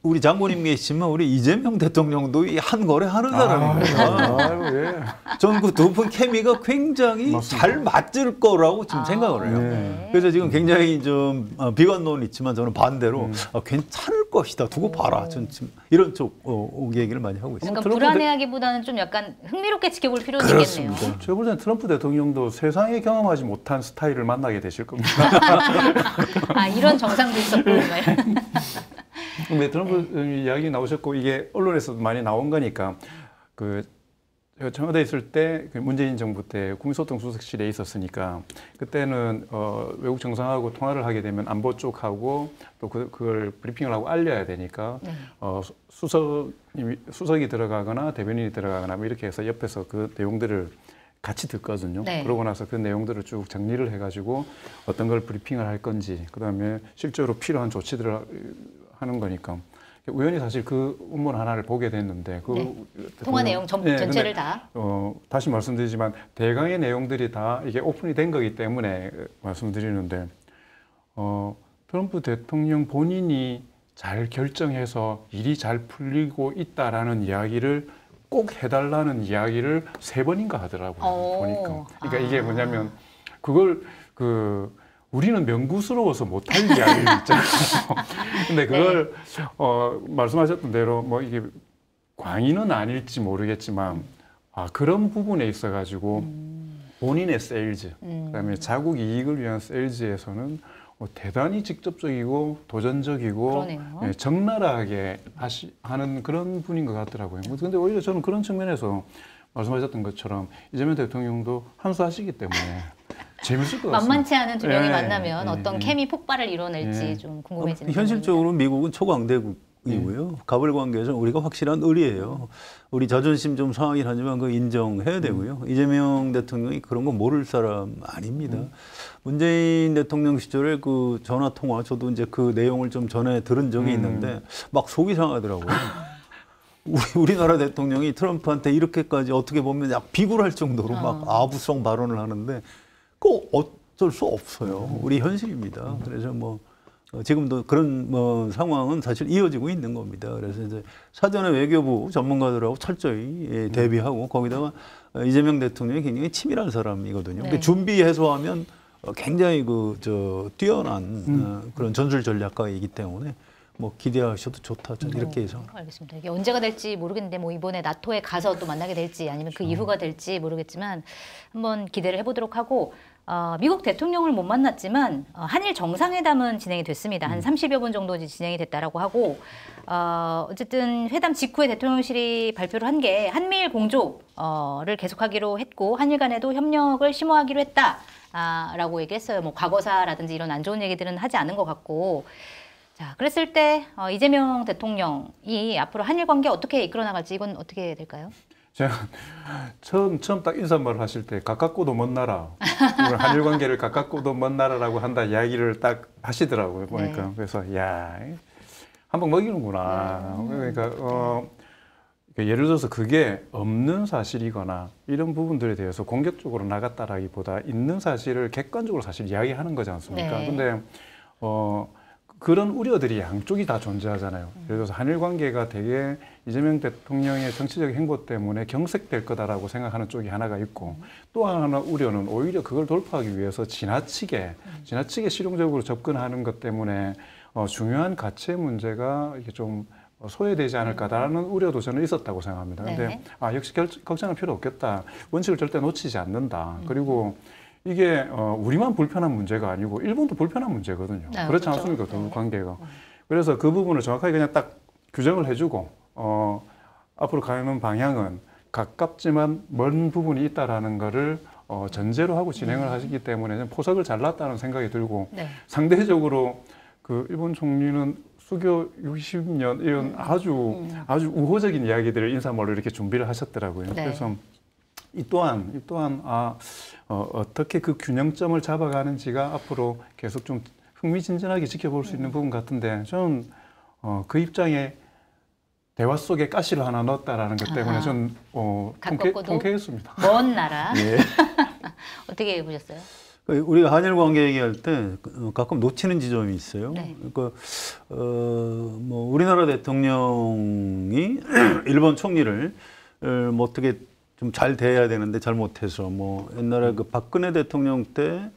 우리 장모님 계시지만 우리 이재명 대통령도 이 한 거래 하는 사람입니다. 아유, 예. 전 그 두 분 케미가 굉장히 맞습니다. 잘 맞을 거라고 지금 생각을 해요. 네. 그래서 지금 굉장히 좀 비관론은 있지만 저는 반대로 괜찮을 것이다. 두고 봐라. 전 지금 이런 쪽 얘기를 많이 하고 있습니다. 약간 불안해하기보다는 좀 약간 흥미롭게 지켜볼 필요는 있겠네요. 그렇습니다. 제가 볼 때는 트럼프 대통령도 세상에 경험하지 못한 스타일을 만나게 되실 겁니다. 아, 이런 정상도 있었고. 근데 트럼프 이야기 나오셨고 이게 언론에서도 많이 나온 거니까 그 제가 청와대에 있을 때 그 문재인 정부 때 국민소통 수석실에 있었으니까 그때는 외국 정상하고 통화를 하게 되면 안보 쪽하고 또 그걸 브리핑을 하고 알려야 되니까 수석이 들어가거나 대변인이 들어가거나 뭐 이렇게 해서 옆에서 그 내용들을 같이 듣거든요. 네. 그러고 나서 그 내용들을 쭉 정리를 해가지고 어떤 걸 브리핑을 할 건지 그다음에 실제로 필요한 조치들을 하는 거니까 우연히 사실 그 업무 하나를 보게 됐는데 그 네. 통화 내용 전체를 근데, 다. 다시 말씀드리지만 대강의 내용들이 다 이게 오픈이 된 거기 때문에 말씀드리는데 트럼프 대통령 본인이 잘 결정해서 일이 잘 풀리고 있다라는 이야기를 꼭 해달라는 이야기를 3번인가 하더라고요. 보니까. 그러니까 이게 뭐냐면 그걸 우리는 명구스러워서 못할 이야기를 있잖아요. 근데 그걸 말씀하셨던 대로 뭐 이게 광인은 아닐지 모르겠지만 그런 부분에 있어가지고 본인의 세일즈, 그다음에 자국 이익을 위한 세일즈에서는 대단히 직접적이고 도전적이고 그러네요. 적나라하게 하는 그런 분인 것 같더라고요. 근데 오히려 저는 그런 측면에서 말씀하셨던 것처럼 이재명 대통령도 한수하시기 때문에 재밌을 것 같습니다. 만만치 않은 두 명이 예, 만나면 예, 어떤 예. 케미 폭발을 이뤄낼지 예. 좀 궁금해지는 현실적으로 미국은 초강대국이고요. 가불 관계에서 우리가 확실한 의리예요. 우리 자존심 좀 상하긴 하지만 그 인정해야 되고요. 이재명 대통령이 그런 거 모를 사람 아닙니다. 문재인 대통령 시절에 그 전화 통화 저도 이제 그 내용을 좀 전에 들은 적이 있는데 막 속이 상하더라고요. 우리나라 대통령이 트럼프한테 이렇게까지 어떻게 보면 약 비굴할 정도로 막 아부성 발언을 하는데 그 어쩔 수 없어요. 우리 현실입니다. 그래서 뭐 지금도 그런 뭐 상황은 사실 이어지고 있는 겁니다. 그래서 이제 사전에 외교부 전문가들하고 철저히 대비하고 거기다가 이재명 대통령이 굉장히 치밀한 사람이거든요. 네. 근데 준비해서 하면 굉장히 뛰어난 그런 전술 전략가이기 때문에 뭐 기대하셔도 좋다. 저는 이렇게 해서. 알겠습니다. 이게 언제가 될지 모르겠는데 뭐 이번에 나토에 가서 또 만나게 될지 아니면 그 이후가 될지 모르겠지만 한번 기대를 해보도록 하고 미국 대통령을 못 만났지만 한일 정상회담은 진행이 됐습니다. 한 30여 분 정도 진행이 됐다라고 하고 어쨌든 회담 직후에 대통령실이 발표를 한 게 한미일 공조를 계속하기로 했고 한일 간에도 협력을 심화하기로 했다라고 얘기했어요. 뭐 과거사라든지 이런 안 좋은 얘기들은 하지 않은 것 같고 자, 그랬을 때 이재명 대통령이 앞으로 한일 관계 어떻게 이끌어 나갈지 이건 어떻게 될까요? 제가 처음 딱 인사말을 하실 때 가깝고도 먼 나라, 한일 관계를 가깝고도 먼 나라라고 한다 이야기를 딱 하시더라고요. 보니까 네. 그래서 야 한번 먹이는구나. 그러니까 예를 들어서 그게 없는 사실이거나 이런 부분들에 대해서 공격적으로 나갔다라기보다 있는 사실을 객관적으로 사실 이야기하는 거지 않습니까? 네. 근데 그런 우려들이 양쪽이 다 존재하잖아요. 예를 들어서 한일 관계가 되게 이재명 대통령의 정치적 행보 때문에 경색될 거다라고 생각하는 쪽이 하나가 있고 또 하나 우려는 오히려 그걸 돌파하기 위해서 지나치게 실용적으로 접근하는 것 때문에 중요한 가치의 문제가 이게 좀 소외되지 않을까라는 우려도 저는 있었다고 생각합니다. 근데 네. 역시 걱정할 필요 없겠다. 원칙을 절대 놓치지 않는다. 그리고 이게 우리만 불편한 문제가 아니고 일본도 불편한 문제거든요. 네, 그렇지 그렇죠. 않습니까? 두 네. 관계가. 그래서 그 부분을 정확하게 그냥 딱 규정을 해주고 앞으로 가는 방향은 가깝지만 먼 부분이 있다라는 거를 전제로 하고 진행을 하시기 때문에 포석을 잘랐다는 생각이 들고 네. 상대적으로 그 일본 총리는 수교 60년 이런 아주 우호적인 이야기들을 인사말로 이렇게 준비를 하셨더라고요. 네. 그래서 이 또한 어떻게 그 균형점을 잡아가는지가 앞으로 계속 좀 흥미진진하게 지켜볼 수 있는 부분 같은데 저는 그 입장에 대화 속에 가시를 하나 넣었다라는 것 때문에 저는 가깝고도 통쾌했습니다. 먼 나라. 예. 어떻게 보셨어요? 우리가 한일 관계 얘기할 때 가끔 놓치는 지점이 있어요. 네. 그러니까 뭐 우리나라 대통령이 일본 총리를 뭐 어떻게 좀 잘 대해야 되는데 잘못해서 뭐 옛날에 그 박근혜 대통령 때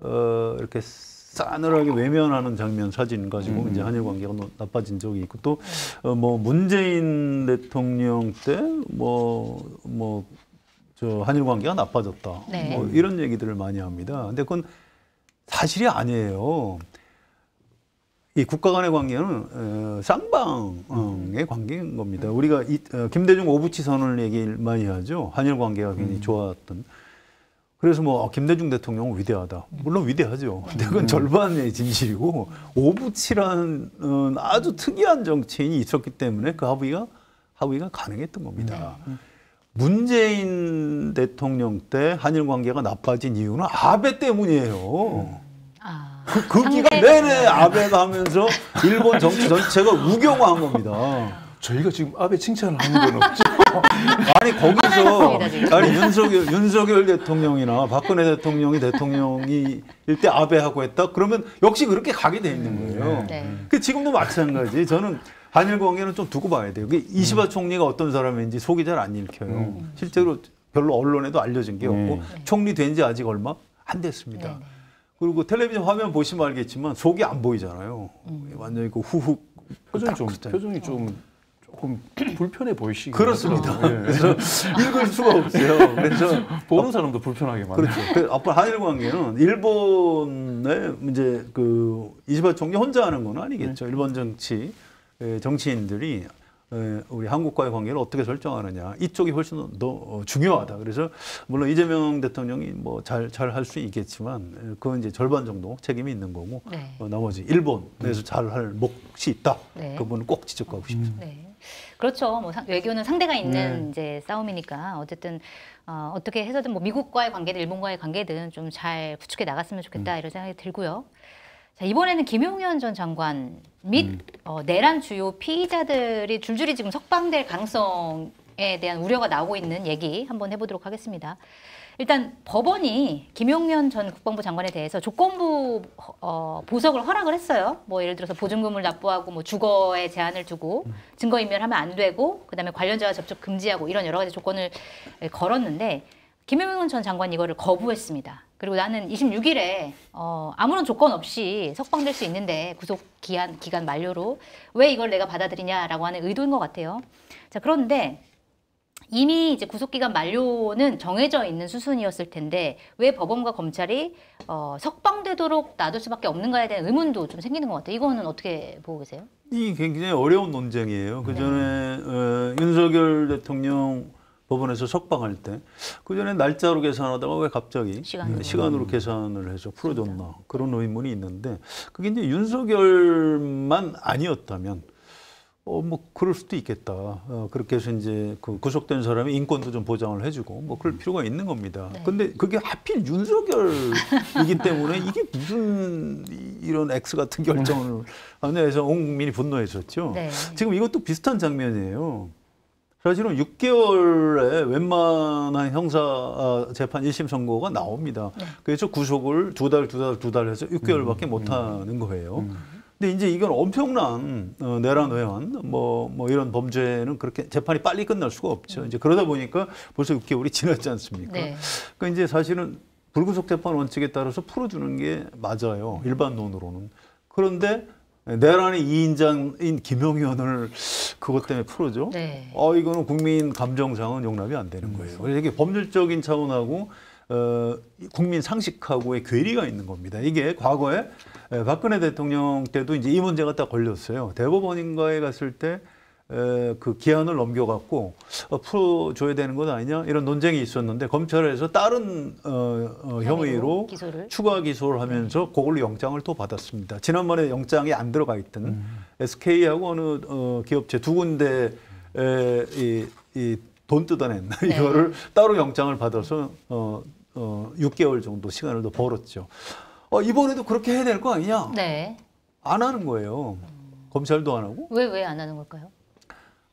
이렇게 싸늘하게 외면하는 장면 사진 가지고 이제 한일 관계가 나빠진 적이 있고 또 뭐 문재인 대통령 때 저 한일 관계가 나빠졌다. 네. 뭐 이런 얘기들을 많이 합니다. 근데 그건 사실이 아니에요. 이 국가 간의 관계는 쌍방의 관계인 겁니다. 우리가 김대중 오부치 선언을 얘기를 많이 하죠. 한일 관계가 굉장히 좋았던. 그래서 뭐 김대중 대통령은 위대하다. 물론 위대하죠. 근데 그건 절반의 진실이고 오부치라는 아주 특이한 정치인이 있었기 때문에 그 합의가 가능했던 겁니다. 문재인 대통령 때 한일 관계가 나빠진 이유는 아베 때문이에요. 그 기간 내내 아베가 하면서 일본 정치 전체가 우경화한 겁니다. 저희가 지금 아베 칭찬을 하는 건 없죠. 아니 거기서 화났습니다, 윤석열 대통령이나 박근혜 대통령이 때 아베하고 했다. 그러면 역시 그렇게 가게 돼 있는 거예요. 네. 그 지금도 마찬가지. 저는 한일 관계는 좀 두고 봐야 돼요. 이시바 총리가 어떤 사람인지 속이 잘 안 읽혀요. 실제로 별로 언론에도 알려진 게 없고 총리 된 지 아직 얼마 안 됐습니다. 네. 그리고 텔레비전 화면 보시면 알겠지만 속이 안 보이잖아요. 완전히 그 후훅 표정이 좀 조금 불편해 보이시기 그렇습니다. 예. 그래서 읽을 수가 없어요. 그래서 보는 사람도 불편하게 만들어요. 그렇죠. 그래서 앞으로 한일 관계는 일본의 이제 그 이시바 총리 혼자 하는 건 아니겠죠. 일본 정치인들이 우리 한국과의 관계를 어떻게 설정하느냐 이쪽이 훨씬 더 중요하다. 그래서 물론 이재명 대통령이 뭐 잘 할 수 있겠지만 그건 이제 절반 정도 책임이 있는 거고 네. 나머지 일본에서 잘 할 몫이 있다. 네. 그 부분은 꼭 지적하고 싶습니다. 네. 그렇죠. 뭐 외교는 상대가 있는 이제 싸움이니까 어쨌든 어떻게 해서든 뭐 미국과의 관계든 일본과의 관계든 좀 잘 구축해 나갔으면 좋겠다 이런 생각이 들고요. 자, 이번에는 김용현 전 장관 및 내란 주요 피의자들이 줄줄이 지금 석방될 가능성에 대한 우려가 나오고 있는 얘기 한번 해보도록 하겠습니다. 일단 법원이 김용현 전 국방부 장관에 대해서 조건부 보석을 허락을 했어요. 뭐 예를 들어서 보증금을 납부하고 뭐 주거에 제한을 두고 증거인멸하면 안 되고 그다음에 관련자와 접촉 금지하고 이런 여러 가지 조건을 걸었는데 김용현 전 장관이 이거를 거부했습니다. 그리고 나는 26일에 아무런 조건 없이 석방될 수 있는데 구속 기간 만료로 왜 이걸 내가 받아들이냐라고 하는 의도인 것 같아요. 자, 그런데 이미 이제 구속기간 만료는 정해져 있는 수순이었을 텐데 왜 법원과 검찰이 석방되도록 놔둘 수밖에 없는가에 대한 의문도 좀 생기는 것 같아요. 이거는 어떻게 보고 계세요? 이 굉장히 어려운 논쟁이에요. 그 전에 윤석열 대통령 법원에서 석방할 때 그 전에 날짜로 계산하다가 왜 갑자기 시간으로 계산을 해서 풀어줬나 그런 의문이 있는데 그게 이제 윤석열만 아니었다면 뭐 그럴 수도 있겠다. 그렇게 해서 이제 그 구속된 사람의 인권도 좀 보장을 해주고 뭐 그럴 필요가 있는 겁니다. 네. 근데 그게 하필 윤석열이기 때문에 이게 무슨 이런 X 같은 결정을 하냐 해서 온 국민이 분노했었죠. 네. 지금 이것도 비슷한 장면이에요. 사실은 6개월에 웬만한 형사 재판 1심 선고가 나옵니다. 네. 그래서 구속을 두 달 해서 6개월밖에 못 하는 거예요. 근데 이제 이건 엄청난 내란 외환 뭐 이런 범죄는 그렇게 재판이 빨리 끝날 수가 없죠. 이제 그러다 보니까 벌써 6개월이 지났지 않습니까? 네. 그러니까 이제 사실은 불구속 재판 원칙에 따라서 풀어주는 게 맞아요. 일반론으로는. 그런데 내란의 2인자인 김용현을 그것 때문에 풀어줘? 네. 이거는 국민 감정상은 용납이 안 되는 거예요. 그래서 이게 법률적인 차원하고 국민 상식하고의 괴리가 있는 겁니다. 이게 과거에 박근혜 대통령 때도 이제 이 문제가 딱 걸렸어요. 대법원인가에 갔을 때 그 기한을 넘겨갖고 풀어줘야 되는 것 아니냐 이런 논쟁이 있었는데 검찰에서 다른 혐의로 추가 기소를 하면서 그걸로 영장을 또 받았습니다. 지난번에 영장이 안 들어가 있던 SK하고 어느 기업체 두 군데 돈 뜯어낸 네. 이거를 따로 영장을 받아서 6개월 정도 시간을 더 벌었죠. 이번에도 그렇게 해야 될 거 아니냐? 네. 안 하는 거예요. 검찰도 안 하고. 왜 안 하는 걸까요?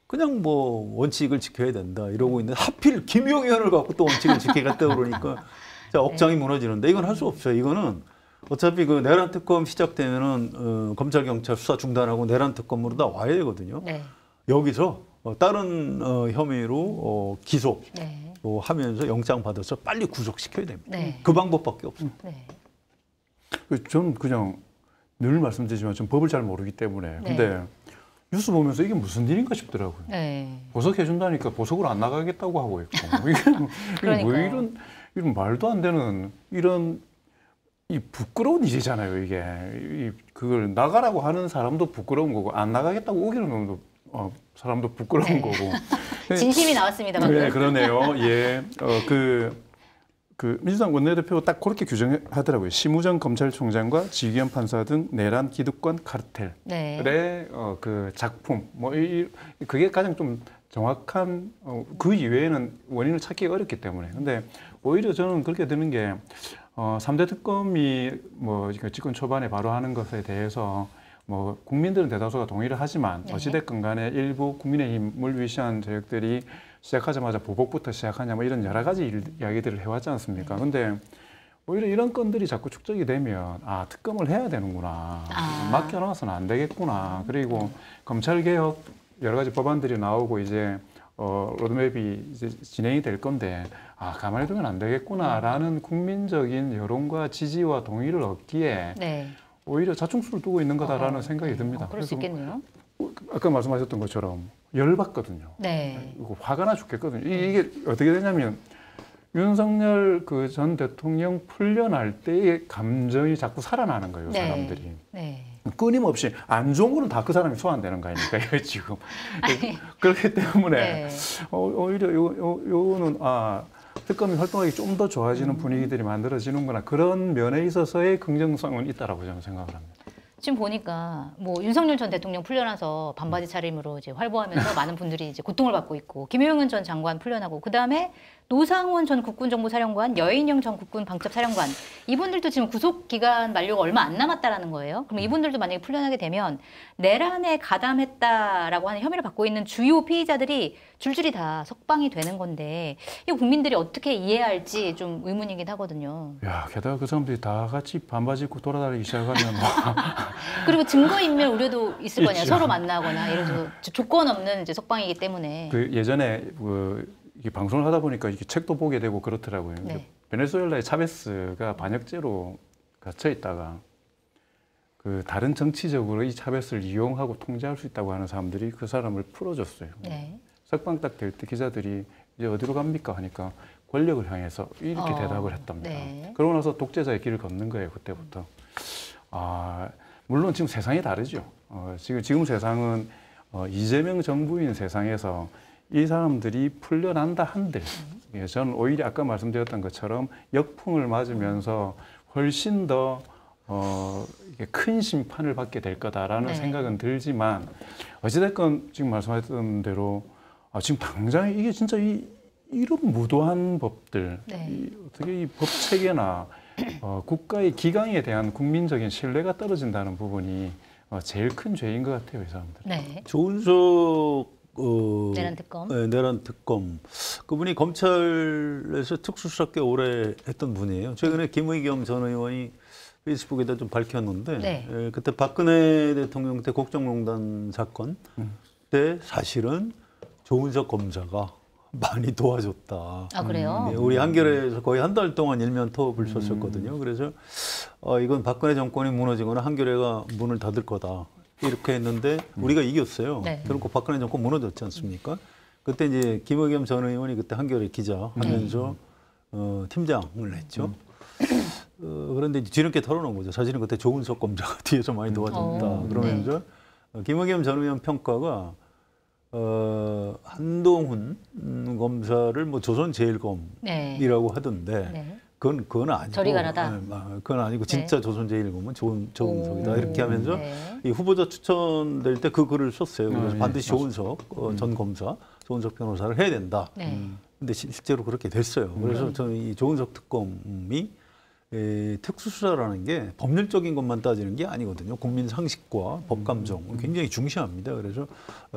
그냥 뭐 원칙을 지켜야 된다 이러고 있는데 하필 김용 의원을 갖고 또 원칙을 지키겠다 그러니까 자, 억장이 무너지는데 이건 할 수 없어요. 이거는 어차피 그 내란 특검 시작되면은 검찰 경찰 수사 중단하고 내란 특검으로 다 와야 되거든요. 네. 여기서 다른 혐의로 기소 네. 하면서 영장 받아서 빨리 구속시켜야 됩니다. 네. 그 방법밖에 없어요. 네. 저는 그냥 늘 말씀드리지만 전 법을 잘 모르기 때문에 네. 근데 뉴스 보면서 이게 무슨 일인가 싶더라고요. 네. 보석해 준다니까 보석으로 안 나가겠다고 하고 있고 이게 뭐 이런 말도 안 되는 이런 이 부끄러운 일이잖아요. 이게 그걸 나가라고 하는 사람도 부끄러운 거고 안 나가겠다고 우기는 놈도 사람도 부끄러운 네. 거고. 진심이 나왔습니다. 방금. 네, 그러네요. 예, 그 민주당 원내대표가 딱 그렇게 규정하더라고요. 심우정 검찰총장과 지기현 판사 등 내란 기득권 카르텔의 네. 그 작품 그게 가장 좀 정확한 그 이외에는 원인을 찾기가 어렵기 때문에. 근데 오히려 저는 그렇게 드는 게 3대 특검이 뭐 집권 초반에 바로 하는 것에 대해서 뭐 국민들은 대다수가 동의를 하지만 네. 어찌됐건 간에 일부 국민의힘을 위시한 세력들이 시작하자마자 보복부터 시작하냐 뭐 이런 여러 가지 이야기들을 해왔지 않습니까? 근데 오히려 이런 건들이 자꾸 축적이 되면 특검을 해야 되는구나. 맡겨놔서는 안 되겠구나. 그리고 검찰개혁 여러 가지 법안들이 나오고 이제 로드맵이 이제 진행이 될 건데 가만히 두면 안 되겠구나라는 국민적인 여론과 지지와 동의를 얻기에 네. 오히려 자충수를 두고 있는 거다라는 생각이 듭니다. 그럴 수 있겠네요. 아까 말씀하셨던 것처럼 열받거든요. 네. 화가 나 죽겠거든요. 이게 어떻게 되냐면 윤석열 그 전 대통령 풀려날 때의 감정이 자꾸 살아나는 거예요. 네. 사람들이. 네. 끊임없이 안 좋은 거는 다 그 사람이 소환되는 거 아닙니까? 지금. 그렇기 때문에 네. 오히려 요거는 특검이 활동하기 좀 더 좋아지는 분위기들이 만들어지는구나. 그런 면에 있어서의 긍정성은 있다라고 저는 생각을 합니다. 지금 보니까 뭐 윤석열 전 대통령 풀려나서 반바지 차림으로 이제 활보하면서 많은 분들이 이제 고통을 받고 있고 김용현 전 장관 풀려나고 그 다음에 노상원 전 국군정보사령관, 여인영 전 국군 방첩사령관 이분들도 지금 구속 기간 만료가 얼마 안 남았다라는 거예요. 그럼 이분들도 만약에 풀려나게 되면 내란에 가담했다라고 하는 혐의를 받고 있는 주요 피의자들이 줄줄이 다 석방이 되는 건데 이 국민들이 어떻게 이해할지 좀 의문이긴 하거든요. 야, 게다가 그 사람들이 다 같이 반바지 입고 돌아다니기 시작하면 그리고 증거인멸 우려도 있을 거냐. 있죠. 서로 만나거나 예를 들어서 조건 없는 이제 석방이기 때문에. 그 예전에 이게 방송을 하다 보니까 이렇게 책도 보게 되고 그렇더라고요. 네. 베네수엘라의 차베스가 반역죄로 갇혀 있다가 그 다른 정치적으로 이 차베스를 이용하고 통제할 수 있다고 하는 사람들이 그 사람을 풀어줬어요. 네. 석방 딱 될 때 기자들이 이제 어디로 갑니까 하니까 권력을 향해서 이렇게 대답을 했답니다. 네. 그러고 나서 독재자의 길을 걷는 거예요. 그때부터. 물론 지금 세상이 다르죠. 지금 세상은 이재명 정부인 세상에서 이 사람들이 풀려난다 한들 저는 오히려 아까 말씀드렸던 것처럼 역풍을 맞으면서 훨씬 더 큰 심판을 받게 될 거다라는 네. 생각은 들지만 어찌됐건 지금 말씀하셨던 대로 지금 당장 이게 진짜 이런 무도한 법들 네. 어떻게 이 법 체계나 국가의 기강에 대한 국민적인 신뢰가 떨어진다는 부분이 제일 큰 죄인 것 같아요, 이 사람들. 네. 조은석 내란 특검. 네, 내란 특검. 그분이 검찰에서 특수수사 꽤 오래 했던 분이에요. 최근에 김의겸 전 의원이 페이스북에다 좀 밝혔는데 네. 그때 박근혜 대통령 때 국정농단 사건 때 사실은 조은석 검사가 많이 도와줬다. 그래요? 네, 우리 한겨레에서 거의 한 달 동안 일면톱을 썼었거든요. 그래서 이건 박근혜 정권이 무너지거나 한겨레가 문을 닫을 거다. 이렇게 했는데 우리가 이겼어요. 네. 그리고 박근혜 정권 무너졌지 않습니까? 그때 이제 김의겸 전 의원이 그때 한겨레 기자 하면서 팀장을 했죠. 그런데 이제 뒤늦게 털어놓은 거죠. 사실은 그때 조은석 검사가 뒤에서 많이 도와줬다. 그러면서 김의겸 전 의원 평가가 한동훈 검사를 뭐 조선제일검이라고 하던데 네. 그건 아니고 저리가라다. 그건 아니고 진짜 네. 조선제일검은 조은석이다 이렇게 하면서 네. 이 후보자 추천될 때 그 글을 썼어요. 그래서 예, 반드시 조은석 전 검사, 조은석 변호사를 해야 된다. 네. 근데 실제로 그렇게 됐어요. 그래서 저는 이 조은석 특검이 특수수사라는 게 법률적인 것만 따지는 게 아니거든요. 국민 상식과 법 감정을 굉장히 중시합니다. 그래서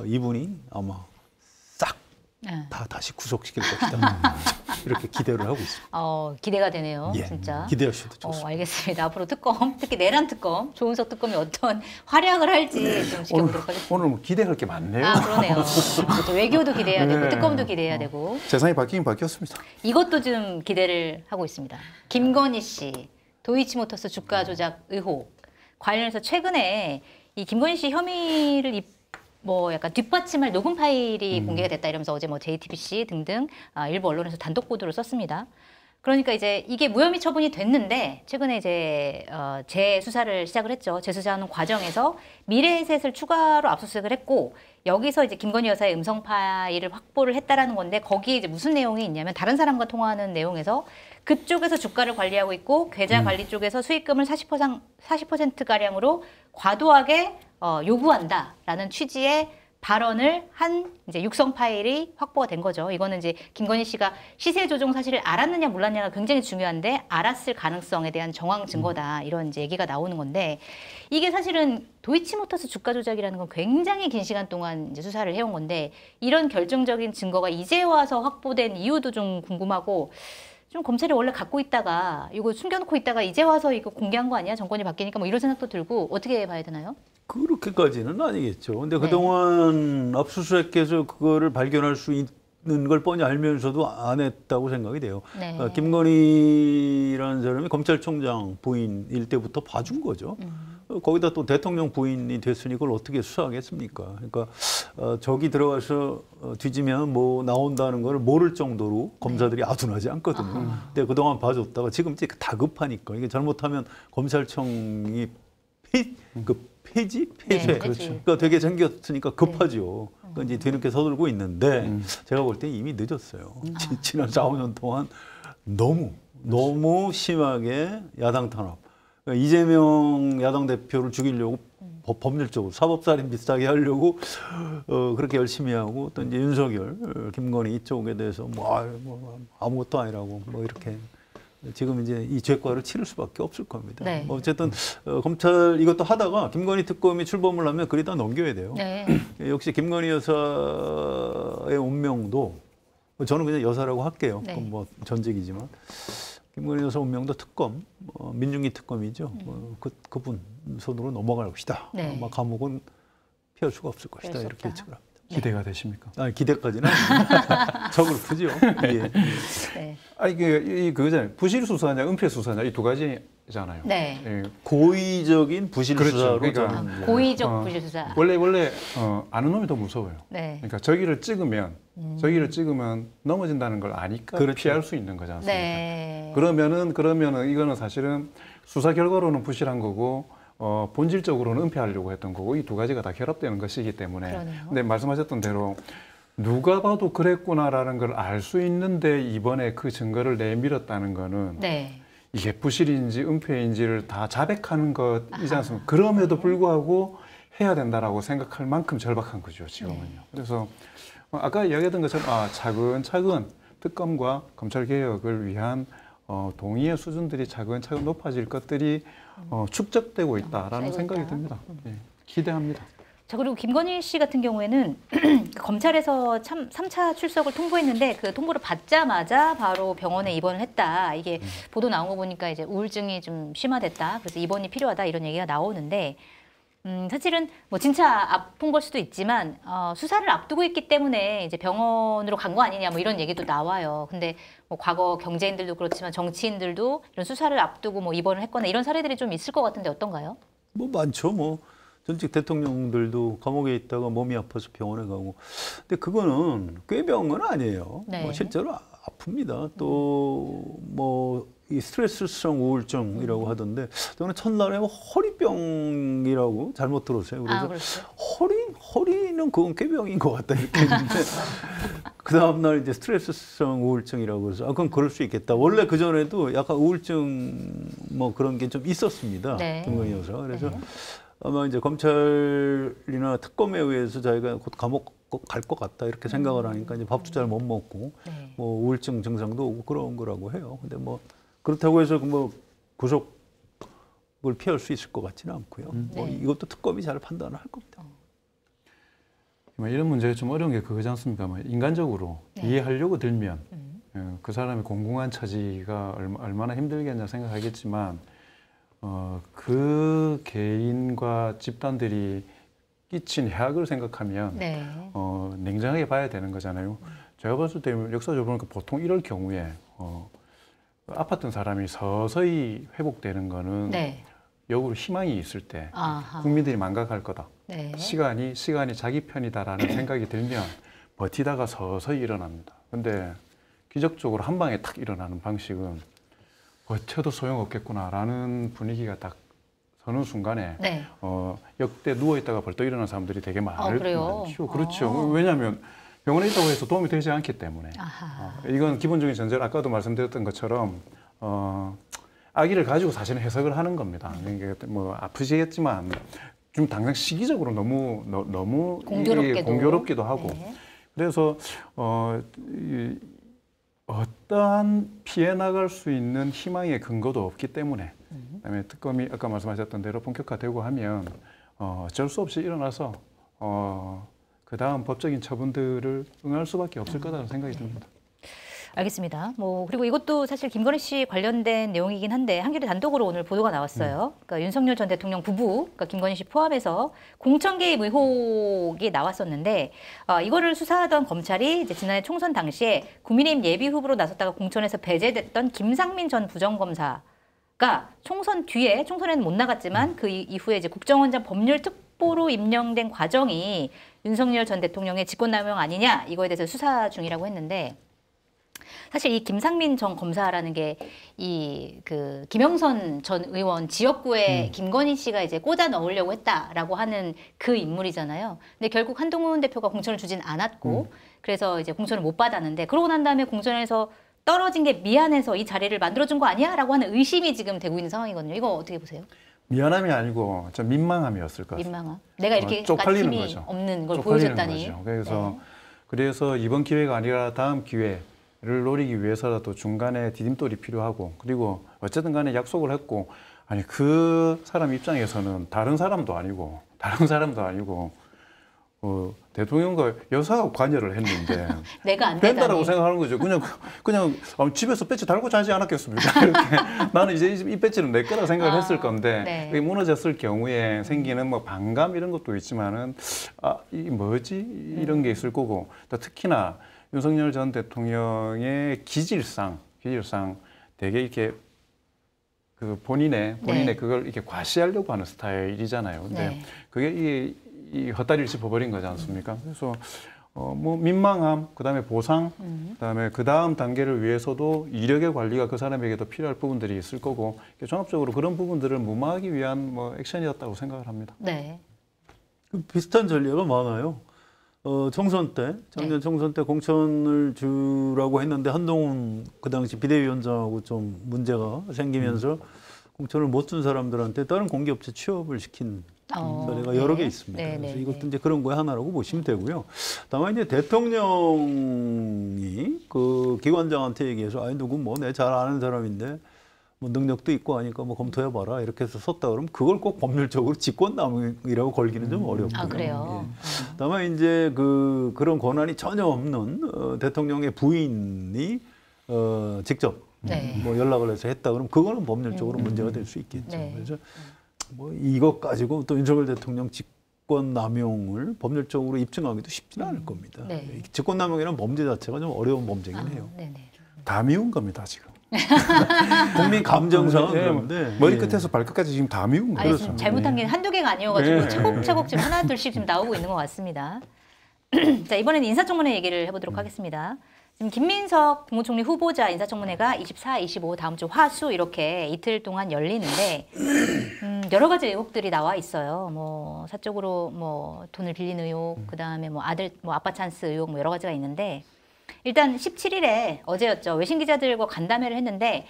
이분이 아마 싹 네. 다 다시 구속시킬 것이다. 이렇게 기대를 하고 있습니다. 기대가 되네요, 예, 진짜. 기대하셔도 좋습니다. 알겠습니다. 앞으로 특검, 특히 내란 특검, 조은석 특검이 어떤 활약을 할지 좀 지켜보도록 하겠습니다. 오늘 뭐 기대할 게 많네요. 그러네요. 또 외교도 기대해야 되고, 네. 특검도 기대해야 되고. 세상이 바뀌긴 바뀌었습니다. 이것도 좀 기대를 하고 있습니다. 김건희 씨, 도이치모터스 주가 조작 의혹 관련해서 최근에 이 김건희 씨 혐의를 뭐 약간 뒷받침할 녹음 파일이 공개가 됐다 이러면서 어제 뭐 JTBC 등등 일부 언론에서 단독 보도를 썼습니다. 그러니까 이제 이게 무혐의 처분이 됐는데 최근에 이제 재수사를 시작을 했죠. 재수사하는 과정에서 미래에셋을 추가로 압수수색을 했고 여기서 이제 김건희 여사의 음성 파일을 확보를 했다라는 건데 거기에 이제 무슨 내용이 있냐면 다른 사람과 통화하는 내용에서 그쪽에서 주가를 관리하고 있고 계좌 관리 쪽에서 수익금을 40%가량으로 과도하게 요구한다라는 취지의 발언을 한 이제 육성 파일이 확보가 된 거죠. 이거는 이제 김건희 씨가 시세 조정 사실을 알았느냐 몰랐냐가 굉장히 중요한데 알았을 가능성에 대한 정황 증거다 이런 이제 얘기가 나오는 건데 이게 사실은 도이치모터스 주가 조작이라는 건 굉장히 긴 시간 동안 이제 수사를 해온 건데 이런 결정적인 증거가 이제 와서 확보된 이유도 좀 궁금하고. 좀 검찰이 원래 갖고 있다가 이거 숨겨놓고 있다가 이제 와서 이거 공개한 거 아니야? 정권이 바뀌니까 뭐 이런 생각도 들고 어떻게 봐야 되나요? 그렇게까지는 아니겠죠. 근데 그동안 압수수색해서 그거를 발견할 수 있는 걸 뻔히 알면서도 안 했다고 생각이 돼요. 네. 김건희라는 사람이 검찰총장 부인일 때부터 봐준 거죠. 거기다 또 대통령 부인이 됐으니 그걸 어떻게 수사하겠습니까? 그러니까 저기 들어가서 뒤지면 뭐 나온다는 걸 모를 정도로 검사들이 아둔하지 않거든요. 근데 그동안 봐줬다가 지금 이제 다급하니까 이게 잘못하면 검찰청이 폐쇄? 네, 그러니까 되게 생겼으니까 급하죠. 그러니까 이제 뒤늦게 서둘고 있는데 제가 볼 때 이미 늦었어요. 지난 4, 5년 동안 너무 심하게 야당 탄압. 그러니까 이재명 야당 대표를 죽이려고 법률적으로 사법살인 비슷하게 하려고 그렇게 열심히 하고 또 이제 윤석열, 김건희 이쪽에 대해서 뭐 아무것도 아니라고 뭐 이렇게 지금 이제 이 죄과를 치를 수밖에 없을 겁니다. 네. 어쨌든 검찰 이것도 하다가 김건희 특검이 출범을 하면 그리 다 넘겨야 돼요. 네. 역시 김건희 여사의 운명도 저는 그냥 여사라고 할게요. 네. 뭐 전직이지만 김건희 여사 운명도 특검, 민중기 특검이죠. 그분 손으로 넘어갈 것이다. 네. 아마 감옥은 피할 수가 없을 것이다. 수 이렇게 없다. 예측을 합니다. 기대가 되십니까? 기대까지는 아닙니다. 적을 푸죠. 예. 네. 이게 그거잖아요. 부실 수사냐, 은폐 수사냐 이 두 가지잖아요. 네. 예. 고의적인 부실 그렇죠. 수사로 그러니까 저는 고의적 부실 수사. 원래 아는 놈이 더 무서워요. 네. 그러니까 저기를 찍으면 넘어진다는 걸 아니까 그렇죠. 피할 수 있는 거지 않습니까? 네. 그러면은 이거는 사실은 수사 결과로는 부실한 거고 본질적으로는 은폐하려고 했던 거고 이 두 가지가 다 결합되는 것이기 때문에. 그러네요. 근데 말씀하셨던 대로 누가 봐도 그랬구나라는 걸 알 수 있는데 이번에 그 증거를 내밀었다는 거는 네. 이게 부실인지 은폐인지를 다 자백하는 것이지 않습니까? 그럼에도 불구하고 해야 된다라고 생각할 만큼 절박한 거죠, 지금은요. 네. 그래서 아까 이야기했던 것처럼 차근차근 특검과 검찰 개혁을 위한 동의의 수준들이 차근차근 높아질 것들이 축적되고 있다라는 쌓이고 생각이 있다. 듭니다. 예, 기대합니다. 자, 그리고 김건희 씨 같은 경우에는 검찰에서 3차 출석을 통보했는데 그 통보를 받자마자 바로 병원에 입원을 했다. 이게 보도 나온 거 보니까 이제 우울증이 좀 심화됐다. 그래서 입원이 필요하다. 이런 얘기가 나오는데 사실은 뭐 진짜 아픈 걸 수도 있지만 수사를 앞두고 있기 때문에 이제 병원으로 간 거 아니냐 뭐 이런 얘기도 나와요. 근데 뭐 과거 경제인들도 그렇지만 정치인들도 이런 수사를 앞두고 뭐 입원을 했거나 이런 사례들이 좀 있을 것 같은데 어떤가요? 뭐 많죠. 전직 대통령들도 감옥에 있다가 몸이 아파서 병원에 가고. 근데 그거는 꾀병은 아니에요. 네. 실제로 아픕니다. 또 뭐 이 스트레스성 우울증이라고 하던데 저는 첫날에 허리병이라고 잘못 들었어요. 그래서 그렇죠. 허리는 그건 꾀병인 것 같다 이렇게 했는데 그 다음 날 이제 스트레스성 우울증이라고 해서 그럼 그럴 수 있겠다. 원래 그 전에도 약간 우울증 뭐 그런 게 좀 있었습니다. 네. 김건희 여사. 그래서 네. 아마 이제 검찰이나 특검에 의해서 자기가 곧 감옥 갈 것 같다 이렇게 생각을 하니까 이제 밥도 잘 못 먹고 네. 뭐 우울증 증상도 오고 그런 거라고 해요. 근데 뭐 그렇다고 해서 뭐 구속을 피할 수 있을 것 같지는 않고요. 뭐 네. 이것도 특검이 잘 판단을 할 겁니다. 이런 문제가 좀 어려운 게 그거지 않습니까? 인간적으로 네. 이해하려고 들면 그 사람의 공공한 처지가 얼마나 힘들겠냐 생각하겠지만 그 개인과 집단들이 끼친 해악을 생각하면 네. 냉정하게 봐야 되는 거잖아요. 제가 봤을 때 역사적으로 보니까 보통 이럴 경우에 아팠던 사람이 서서히 회복되는 거는 네. 역으로 희망이 있을 때 아하. 국민들이 망각할 거다. 네. 시간이 자기 편이다라는 생각이 들면 버티다가 서서히 일어납니다. 근데 기적적으로 한 방에 탁 일어나는 방식은 버텨도 소용없겠구나라는 분위기가 딱 서는 순간에 네. 역대 누워있다가 벌떡 일어나는 사람들이 되게 그래요? 많죠. 그렇죠. 왜냐하면 병원에 있다고 해서 도움이 되지 않기 때문에. 아하. 이건 기본적인 전제로 아까도 말씀드렸던 것처럼 아기를 가지고 사실은 해석을 하는 겁니다. 그러니까 뭐 아프시겠지만 좀 당장 시기적으로 너무 공교롭기도 하고 네. 그래서 어떠한 피해 나갈 수 있는 희망의 근거도 없기 때문에 그다음에 특검이 아까 말씀하셨던 대로 본격화되고 하면 어쩔 수 없이 일어나서 그 다음 법적인 처분들을 응할 수밖에 없을 거라는 생각이 듭니다. 알겠습니다. 그리고 이것도 사실 김건희 씨 관련된 내용이긴 한데 한겨레 단독으로 오늘 보도가 나왔어요. 그러니까 윤석열 전 대통령 부부, 그러니까 김건희 씨 포함해서 공천 개입 의혹이 나왔었는데 이거를 수사하던 검찰이 이제 지난해 총선 당시에 국민의힘 예비 후보로 나섰다가 공천에서 배제됐던 김상민 전 부정검사가 총선 뒤에 총선에는 못 나갔지만 그 이후에 이제 국정원장 법률특보로 임명된 과정이 윤석열 전 대통령의 직권남용 아니냐 이거에 대해서 수사 중이라고 했는데. 사실 이 김상민 전 검사라는 게 그 김영선 전 의원 지역구에 김건희 씨가 이제 꽂아 넣으려고 했다라고 하는 그 인물이잖아요. 근데 결국 한동훈 대표가 공천을 주진 않았고 그래서 이제 공천을 못 받았는데 그러고 난 다음에 공천에서 떨어진 게 미안해서 이 자리를 만들어준 거 아니야?라고 하는 의심이 지금 되고 있는 상황이거든요. 이거 어떻게 보세요? 미안함이 아니고 좀 민망함이었을 것 같아요. 민망함. 내가 이렇게 쪽팔리는 힘이 거죠. 없는 걸 쪽팔리는 보여줬다니. 거죠. 그래서 이번 기회가 아니라 다음 기회를 노리기 위해서라도 중간에 디딤돌이 필요하고 그리고 어쨌든 간에 약속을 했고 아니 그 사람 입장에서는 다른 사람도 아니고 대통령과 여사가 관여를 했는데 내가 안 된다라고 되다니. 생각하는 거죠. 그냥 집에서 배지 달고 자지 않았겠습니까? 이렇게 나는 이제 이 배지는 내 거라 생각을 했을 건데 네. 이게 무너졌을 경우에 생기는 뭐 반감 이런 것도 있지만은 이게 뭐지 이런 게 있을 거고 또 특히나 윤석열 전 대통령의 기질상 되게 이렇게 그 본인의 네. 그걸 이렇게 과시하려고 하는 스타일이잖아요. 근데 네. 그게 이 헛다리를 짚어버린 거지 않습니까? 그래서 뭐 민망함, 그다음에 보상, 그다음에 그 다음 단계를 위해서도 이력의 관리가 그 사람에게도 필요할 부분들이 있을 거고 종합적으로 그런 부분들을 무마하기 위한 뭐 액션이었다고 생각을 합니다. 네. 비슷한 전례가 많아요. 총선 때, 작년 총선 때 공천을 주라고 했는데 한동훈 그 당시 비대위원장하고 좀 문제가 생기면서 공천을 못 준 사람들한테 다른 공기업체 취업을 시킨 사례가 여러 개 있습니다. 네, 그래서 네, 이것도 네. 이제 그런 거에 하나라고 보시면 되고요. 다만 이제 대통령이 그 기관장한테 얘기해서 아니 누구 뭐 내 잘 아는 사람인데 뭐 능력도 있고 하니까 뭐 검토해봐라 이렇게 해서 썼다 그러면 그걸 꼭 법률적으로 직권남용이라고 걸기는 좀 어렵고요. 아, 그래요? 예. 다만 이제 그런 권한이 전혀 없는 대통령의 부인이 직접 네. 뭐 연락을 해서 했다 그러면 그거는 법률적으로 문제가 될 수 있겠죠. 네. 그래서 뭐 이것 가지고 또 윤석열 대통령 직권남용을 법률적으로 입증하기도 쉽지는 않을 겁니다. 네. 직권남용이라는 범죄 자체가 좀 어려운 범죄긴 해요. 네네. 다 미운 겁니다 지금. 국민 감정상은 예, 그런데 머리 예. 끝에서 발끝까지 지금 다 미운 아니, 거예요. 지금 잘못한 게 한두 개가 아니어가지고 네. 차곡차곡 지금 하나 둘씩 지금 나오고 있는 것 같습니다. 자, 이번에는 인사청문회 얘기를 해보도록 하겠습니다. 김민석 국무총리 후보자 인사청문회가 24, 25 다음 주 화수 이렇게 이틀 동안 열리는데 여러 가지 의혹들이 나와 있어요. 뭐 사적으로 뭐 돈을 빌린 의혹, 그다음에 뭐 아빠 찬스 의혹 뭐 여러 가지가 있는데 일단 17일에 어제였죠. 외신 기자들과 간담회를 했는데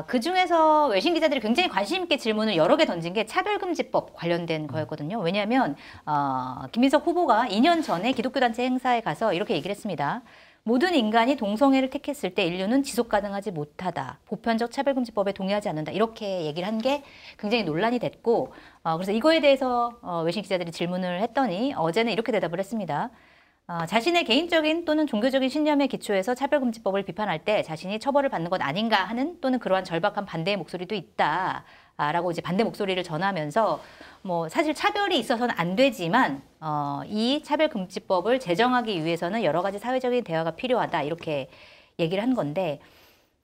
그 중에서 외신 기자들이 굉장히 관심 있게 질문을 여러 개 던진 게 차별금지법 관련된 거였거든요. 왜냐하면 김민석 후보가 2년 전에 기독교단체 행사에 가서 이렇게 얘기를 했습니다. 모든 인간이 동성애를 택했을 때 인류는 지속 가능하지 못하다. 보편적 차별금지법에 동의하지 않는다. 이렇게 얘기를 한 게 굉장히 논란이 됐고 그래서 이거에 대해서 외신 기자들이 질문을 했더니 어제는 이렇게 대답을 했습니다. 자신의 개인적인 또는 종교적인 신념에 기초해서 차별금지법을 비판할 때 자신이 처벌을 받는 것 아닌가 하는 또는 그러한 절박한 반대의 목소리도 있다. 라고 이제 반대 목소리를 전하면서 뭐 사실 차별이 있어서는 안 되지만 이 차별금지법을 제정하기 위해서는 여러 가지 사회적인 대화가 필요하다 이렇게 얘기를 한 건데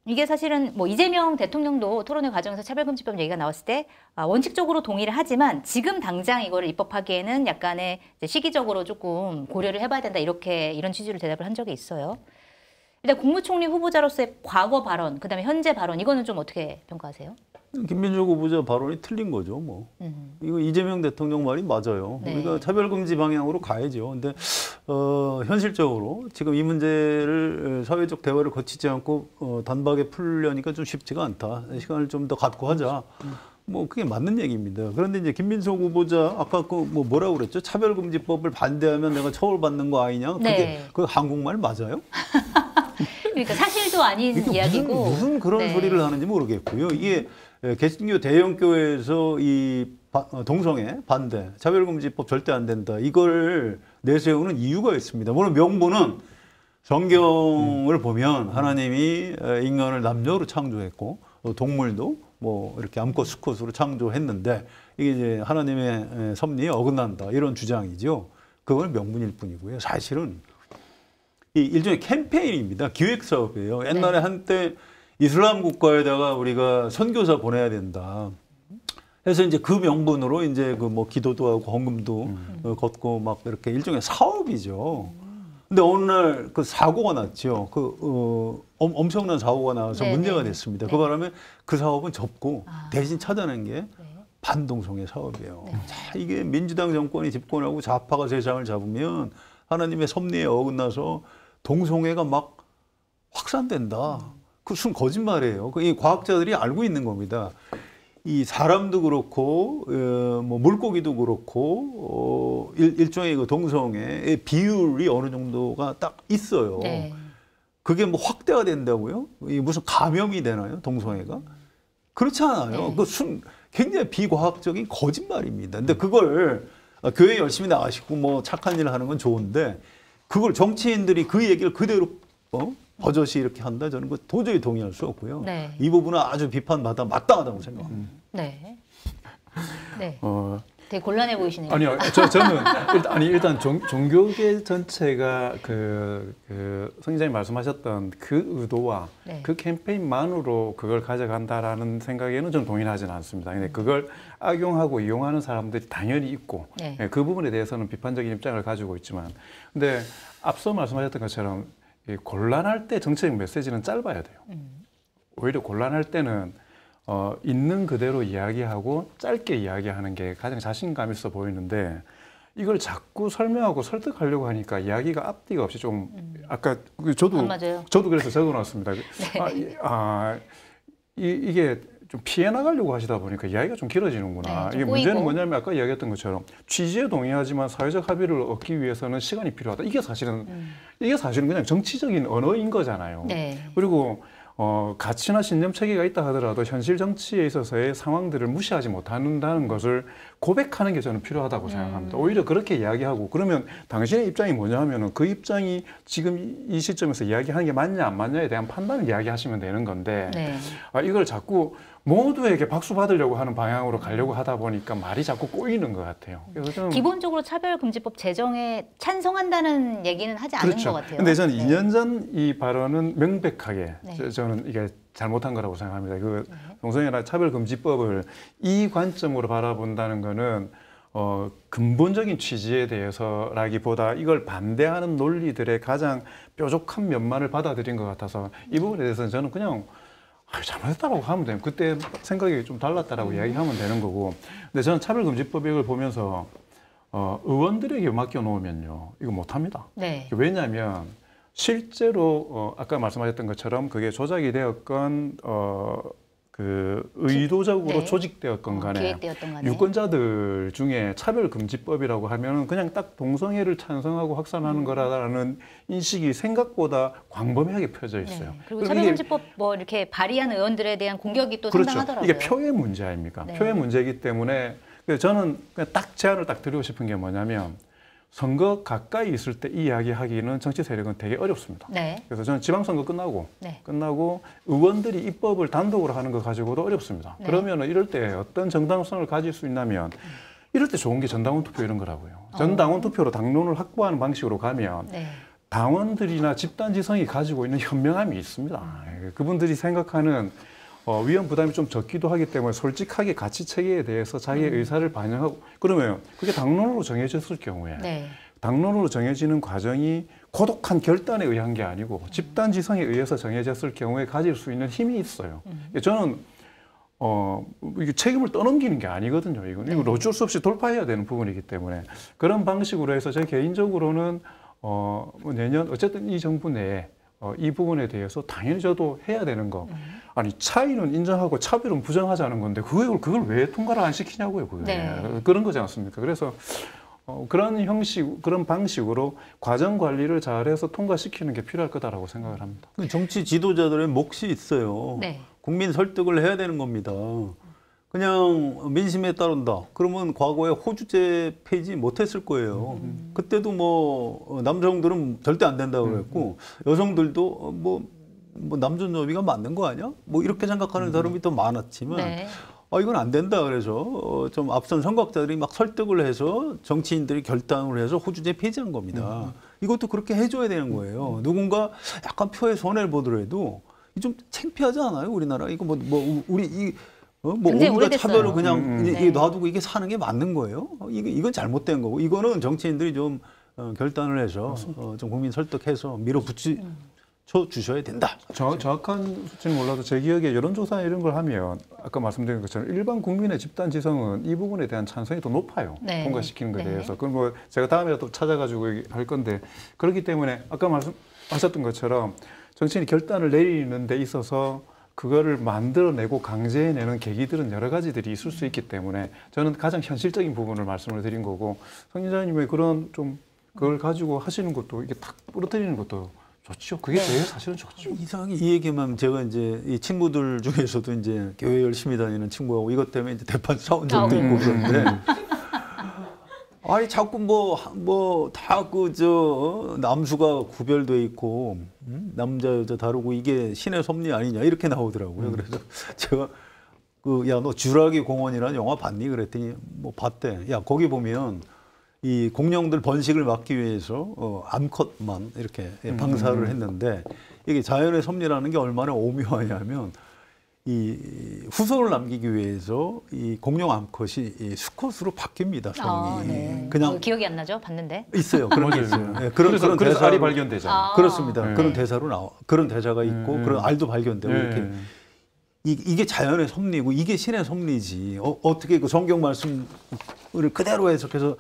이게 사실은 뭐 이재명 대통령도 토론회 과정에서 차별금지법 얘기가 나왔을 때 원칙적으로 동의를 하지만 지금 당장 이거를 입법하기에는 약간의 시기적으로 조금 고려를 해봐야 된다 이런 취지로 대답을 한 적이 있어요. 일단 국무총리 후보자로서의 과거 발언, 그다음에 현재 발언 이거는 좀 어떻게 평가하세요? 김민석 후보자 발언이 틀린 거죠, 뭐. 이거 이재명 대통령 말이 맞아요. 네. 우리가 차별금지 방향으로 가야죠. 근데 현실적으로 지금 이 문제를 사회적 대화를 거치지 않고 단박에 풀려니까 좀 쉽지가 않다. 시간을 좀 더 갖고 하자. 뭐 그게 맞는 얘기입니다. 그런데 이제 김민석 후보자 아까 그 뭐라고 그랬죠? 차별금지법을 반대하면 내가 처벌받는 거 아니냐? 그게 네. 그 한국말 맞아요? 그러니까 사실도 아닌 이야기고 무슨 그런 네. 소리를 하는지 모르겠고요. 이게 개신교 대형교회에서 이 동성애 반대, 차별금지법 절대 안 된다. 이걸 내세우는 이유가 있습니다. 물론 명분은 성경을 보면 하나님이 인간을 남녀로 창조했고 동물도 뭐 이렇게 암컷 수컷으로 창조했는데 이게 이제 하나님의 섭리에 어긋난다 이런 주장이죠. 그건 명분일 뿐이고요. 사실은 이 일종의 캠페인입니다. 기획 사업이에요. 옛날에 한때 이슬람 국가에다가 우리가 선교사 보내야 된다. 그래서 이제 그 명분으로 이제 그 뭐 기도도 하고 헌금도 걷고 막 이렇게 일종의 사업이죠. 근데 어느 날 그 사고가 났죠. 엄청난 사고가 나와서 네, 문제가 네. 됐습니다. 네. 그 바람에 그 사업은 접고 대신 찾아낸 게 반동성애 사업이에요. 네. 자, 이게 민주당 정권이 집권하고 좌파가 세상을 잡으면 하나님의 섭리에 어긋나서 동성애가 막 확산된다. 그것은 거짓말이에요. 이 과학자들이 알고 있는 겁니다. 이 사람도 그렇고 뭐 물고기도 그렇고 일종의 그 동성애의 비율이 어느 정도가 딱 있어요. 네. 그게 뭐 확대가 된다고요? 이 무슨 감염이 되나요? 동성애가? 그렇지 않아요. 네. 그건 굉장히 비과학적인 거짓말입니다. 근데 그걸 교회 열심히 나가시고 뭐 착한 일을 하는 건 좋은데 그걸 정치인들이 그 얘기를 그대로 버젓이 이렇게 한다? 저는 그 도저히 동의할 수 없고요. 네. 이 부분은 아주 비판받아 마땅하다고 생각합니다. 네. 네. 되게 곤란해 보이시네요. 아니요, 저는 일단 종교계 전체가 그 성기자님 말씀하셨던 그 의도와 네. 그 캠페인만으로 그걸 가져간다라는 생각에는 좀 동의하지는 않습니다. 근데 그걸 악용하고 이용하는 사람들이 당연히 있고 네. 그 부분에 대해서는 비판적인 입장을 가지고 있지만, 근데 앞서 말씀하셨던 것처럼 곤란할 때 정책 메시지는 짧아야 돼요. 오히려 곤란할 때는 있는 그대로 이야기하고 짧게 이야기하는 게 가장 자신감 있어 보이는데 이걸 자꾸 설명하고 설득하려고 하니까 이야기가 앞뒤가 없이 좀 아까 저도 안 맞아요. 저도 그래서 적어놨습니다. 이게 좀 피해 나가려고 하시다 보니까 이야기가 좀 길어지는구나. 네, 좀 이게 꼬이고. 문제는 뭐냐면 아까 이야기했던 것처럼 취지에 동의하지만 사회적 합의를 얻기 위해서는 시간이 필요하다. 이게 사실은 그냥 정치적인 언어인 거잖아요. 네. 그리고 가치나 신념 체계가 있다 하더라도 현실 정치에 있어서의 상황들을 무시하지 못한다는 것을 고백하는 게 저는 필요하다고 생각합니다. 오히려 그렇게 이야기하고, 그러면 당신의 입장이 뭐냐 하면은 그 입장이 지금 이 시점에서 이야기하는 게 맞냐 안 맞냐에 대한 판단을 이야기하시면 되는 건데 네. 이걸 자꾸 모두에게 박수 받으려고 하는 방향으로 가려고 하다 보니까 말이 자꾸 꼬이는 것 같아요. 그래서 좀 기본적으로 차별금지법 제정에 찬성한다는 얘기는 하지 않은 그렇죠. 것 같아요. 근데 저는 네. 2년 전 이 발언은 명백하게 네. 저는 이게 잘못한 거라고 생각합니다. 그 동성애나 차별금지법을 이 관점으로 바라본다는 거는 근본적인 취지에 대해서라기보다 이걸 반대하는 논리들의 가장 뾰족한 면만을 받아들인 것 같아서 이 부분에 대해서는 저는 그냥 잘못했다라고 하면 돼요. 그때 생각이 좀 달랐다라고 이야기하면 되는 거고. 근데 저는 차별금지법 이걸 보면서 의원들에게 맡겨놓으면요 이거 못합니다. 네. 왜냐하면 실제로 아까 말씀하셨던 것처럼 그게 조작이 되었건 그 의도적으로 네. 조직되었건 간에 기획되었던 간에 유권자들 중에 차별금지법이라고 하면 그냥 딱 동성애를 찬성하고 확산하는 거라는 인식이 생각보다 광범위하게 펴져 있어요. 네. 그리고 차별금지법 뭐 이렇게 발의한 의원들에 대한 공격이 또 그렇죠. 상당하더라고요. 이게 표의 문제 아닙니까? 네. 표의 문제이기 때문에 저는 그냥 딱 제안을 딱 드리고 싶은 게 뭐냐면 선거 가까이 있을 때 이 이야기하기는 정치 세력은 되게 어렵습니다. 네. 그래서 저는 지방선거 끝나고 네. 의원들이 입법을 단독으로 하는 거 가지고도 어렵습니다. 네. 그러면 이럴 때 어떤 정당성을 가질 수 있냐면 이럴 때 좋은 게 전당원 투표 이런 거라고요. 전당원 투표로 당론을 확보하는 방식으로 가면 네. 당원들이나 집단지성이 가지고 있는 현명함이 있습니다. 그분들이 생각하는 위험 부담이 좀 적기도 하기 때문에 솔직하게 가치 체계에 대해서 자기의 의사를 반영하고 그러면 그게 당론으로 정해졌을 경우에 네. 당론으로 정해지는 과정이 고독한 결단에 의한 게 아니고 집단 지성에 의해서 정해졌을 경우에 가질 수 있는 힘이 있어요. 저는 이게 책임을 떠넘기는 게 아니거든요. 이건 어쩔 수 없이 돌파해야 되는 부분이기 때문에 그런 방식으로 해서 제 개인적으로는 뭐 내년 어쨌든 이 정부 내에 이 부분에 대해서 당연히 저도 해야 되는 거. 아니 차이는 인정하고 차별은 부정하자는 건데 그걸 왜 통과를 안 시키냐고요. 그게. 네. 그런 거지 않습니까? 그래서 그런 형식, 그런 방식으로 과정 관리를 잘해서 통과시키는 게 필요할 거다라고 생각을 합니다. 정치 지도자들의 몫이 있어요. 네. 국민 설득을 해야 되는 겁니다. 그냥 민심에 따른다. 그러면 과거에 호주제 폐지 못했을 거예요. 그때도 뭐 남성들은 절대 안 된다고 그랬고 여성들도 뭐 남존여비가 맞는 거 아니야? 뭐 이렇게 생각하는 사람이 더 많았지만 네. 이건 안 된다 그래서 좀 앞선 선거학자들이 막 설득을 해서 정치인들이 결단을 해서 호주제 폐지한 겁니다. 이것도 그렇게 해줘야 되는 거예요. 누군가 약간 표에 손해를 보더라도 좀 창피하지 않아요, 우리나라? 이거 우리 뭐 굉장히 온갖 오래됐어요. 차별을 그냥 네. 놔두고 이게 사는 게 맞는 거예요? 이건 잘못된 거고 이거는 정치인들이 좀 결단을 해서 좀 국민 설득해서 밀어붙여 주셔야 된다. 정확한 수치는 몰라도 제 기억에 여론조사 이런 걸 하면 아까 말씀드린 것처럼 일반 국민의 집단 지성은 이 부분에 대한 찬성이 더 높아요. 네. 통과시키는 것에 네. 대해서. 그럼 뭐 제가 다음에 또 찾아가지고 할 건데 그렇기 때문에 아까 말씀하셨던 것처럼 정치인이 결단을 내리는 데 있어서 그거를 만들어내고 강제해내는 계기들은 여러 가지들이 있을 수 있기 때문에 저는 가장 현실적인 부분을 말씀을 드린 거고 성 기자님의 그런 좀 그걸 가지고 하시는 것도 이게 탁 부러뜨리는 것도 좋죠. 그게 제일 사실은 좋죠. 이상하게 이 얘기만 제가 이제 이 친구들 중에서도 이제 교회 열심히 다니는 친구하고 이것 때문에 이제 대판 싸운 적도 있고 그런데 아니 자꾸 다 남수가 구별돼 있고 남자 여자 다르고 이게 신의 섭리 아니냐 이렇게 나오더라고요. 그래서 제가 야 너 주라기 공원이라는 영화 봤니? 그랬더니 뭐 봤대. 야 거기 보면 이 공룡들 번식을 막기 위해서 암컷만 이렇게 방사를 했는데 이게 자연의 섭리라는 게 얼마나 오묘하냐면 이 후손을 남기기 위해서 이 공룡 암컷이 이 수컷으로 바뀝니다. 성이. 네. 그냥 기억이 안 나죠? 봤는데. 있어요. 그런 게 있어요. 네, 그래서 대사로- 알이 발견되잖아요. 그렇습니다. 네. 그런 대사로 나와. 그런 대사가 있고 그런 알도 발견되고 이렇게. 이게 자연의 섭리고 이게 신의 섭리지. 어떻게 그 성경 말씀을 그대로 해석해서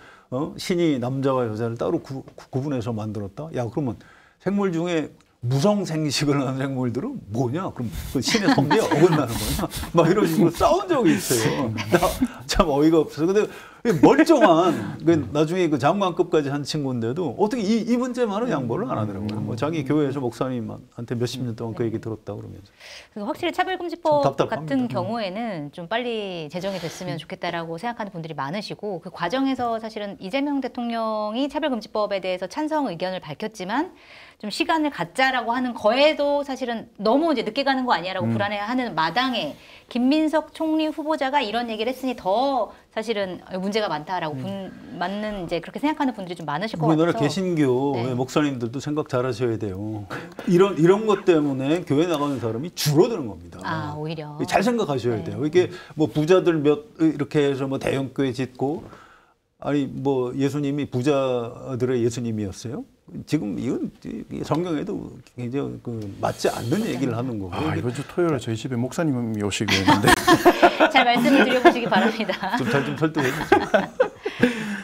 신이 남자와 여자를 따로 구분해서 만들었다? 야 그러면 생물 중에 무성생식을 하는 생물들은 뭐냐? 그럼 그 신의 섭리에 어긋나는 거냐? 막 이런 식으로 싸운 적이 있어요. 나 참 어이가 없어서. 근데 멀쩡한 나중에 그 장관급까지 한 친구인데도 어떻게 이 문제만은 양보를 안 하더라고요. 뭐 자기 교회에서 목사님한테 몇십 년 동안 그 얘기 들었다 그러면서. 확실히 좀 차별금지법 답답합니다. 같은 경우에는 좀 빨리 제정이 됐으면 좋겠다라고 생각하는 분들이 많으시고 그 과정에서 사실은 이재명 대통령이 차별금지법에 대해서 찬성 의견을 밝혔지만 좀 시간을 갖자라고 하는 거에도 사실은 너무 이제 늦게 가는 거 아니야라고 불안해하는 마당에 김민석 총리 후보자가 이런 얘기를 했으니 더 사실은 문제가 많다라고 맞는 이제 그렇게 생각하는 분들이 좀 많으실 것 같아서 우리나라 개신교 네. 목사님들도 생각 잘하셔야 돼요. 이런 것 때문에 교회 나가는 사람이 줄어드는 겁니다. 오히려 잘 생각하셔야 네. 돼요. 이게 뭐 부자들 몇 이렇게 해서 뭐 대형 교회 짓고 아니 뭐 예수님이 부자들의 예수님이었어요? 지금 이건 성경에도 굉장히 맞지 않는 얘기를 하는 거고. 이번 주 토요일에 저희 집에 목사님이 오시고 있는데 잘 말씀을 드려보시기 바랍니다. 좀 잘 좀 설득해 주세요.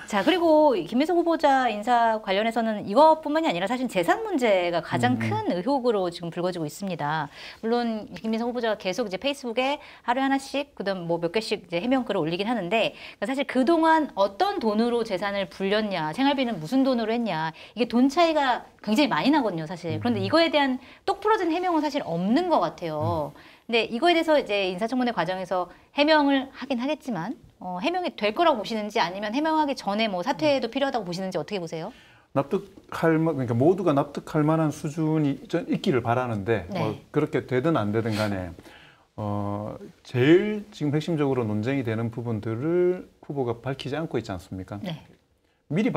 자, 그리고 김민석 후보자 인사 관련해서는 이것뿐만이 아니라 사실 재산 문제가 가장 큰 의혹으로 지금 불거지고 있습니다. 물론 김민석 후보자가 계속 이제 페이스북에 하루에 하나씩 그다음 뭐 몇 개씩 이제 해명글을 올리긴 하는데 사실 그동안 어떤 돈으로 재산을 불렸냐, 생활비는 무슨 돈으로 했냐, 이게 돈 차이가 굉장히 많이 나거든요, 사실. 그런데 이거에 대한 똑 부러진 해명은 사실 없는 것 같아요. 근데 이거에 대해서 이제 인사청문회 과정에서 해명을 하긴 하겠지만 해명이 될 거라고 보시는지 아니면 해명하기 전에 뭐 사퇴도 필요하다고 보시는지 어떻게 보세요? 그러니까 모두가 납득할 만한 수준이 있기를 바라는데 네. 그렇게 되든 안 되든 간에 제일 지금 핵심적으로 논쟁이 되는 부분들을 후보가 밝히지 않고 있지 않습니까? 네. 미리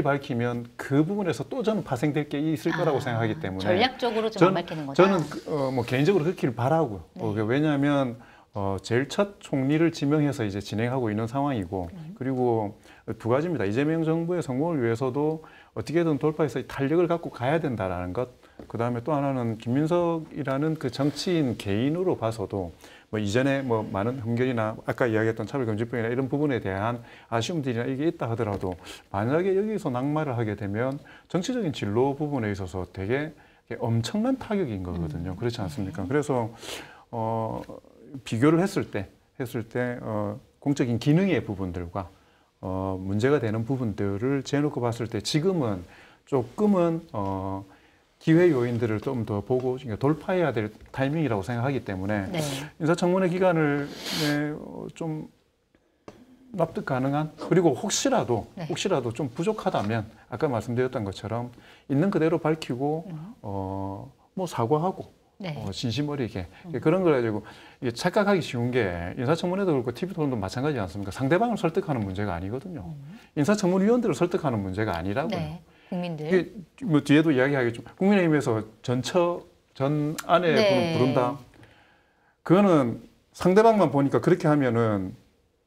밝히면 그 부분에서 또 저는 파생될 게 있을 거라고 생각하기 때문에 전략적으로 좀 안 밝히는 거다. 저는 뭐 개인적으로 그렇기를 바라고요. 네. 왜냐하면 제일 첫 총리를 지명해서 이제 진행하고 있는 상황이고 그리고 두 가지입니다. 이재명 정부의 성공을 위해서도 어떻게든 돌파해서 탄력을 갖고 가야 된다라는 것. 그다음에 또 하나는 김민석이라는 그 정치인 개인으로 봐서도 뭐 이전에 뭐 많은 흠결이나 아까 이야기했던 차별금지법이나 이런 부분에 대한 아쉬움들이나 이게 있다 하더라도 만약에 여기서 낙마를 하게 되면 정치적인 진로 부분에 있어서 되게 엄청난 타격인 거거든요. 그렇지 않습니까? 그래서 비교를 했을 때 공적인 기능의 부분들과 문제가 되는 부분들을 재놓고 봤을 때 지금은 조금은 기회 요인들을 좀 더 보고 돌파해야 될 타이밍이라고 생각하기 때문에 네. 인사청문회 기간을 좀 납득 가능한 그리고 혹시라도 좀 부족하다면 아까 말씀드렸던 것처럼 있는 그대로 밝히고 뭐 사과하고 네. 진심 어리게 그런 걸 가지고 이게 착각하기 쉬운 게 인사청문회도 그렇고 TV 토론도 마찬가지 않습니까? 상대방을 설득하는 문제가 아니거든요. 인사청문위원들을 설득하는 문제가 아니라고요. 네. 국민들. 이게 뭐 뒤에도 이야기하겠죠. 국민의힘에서 전 안에 네. 부른다. 그거는 상대방만 보니까 그렇게 하면은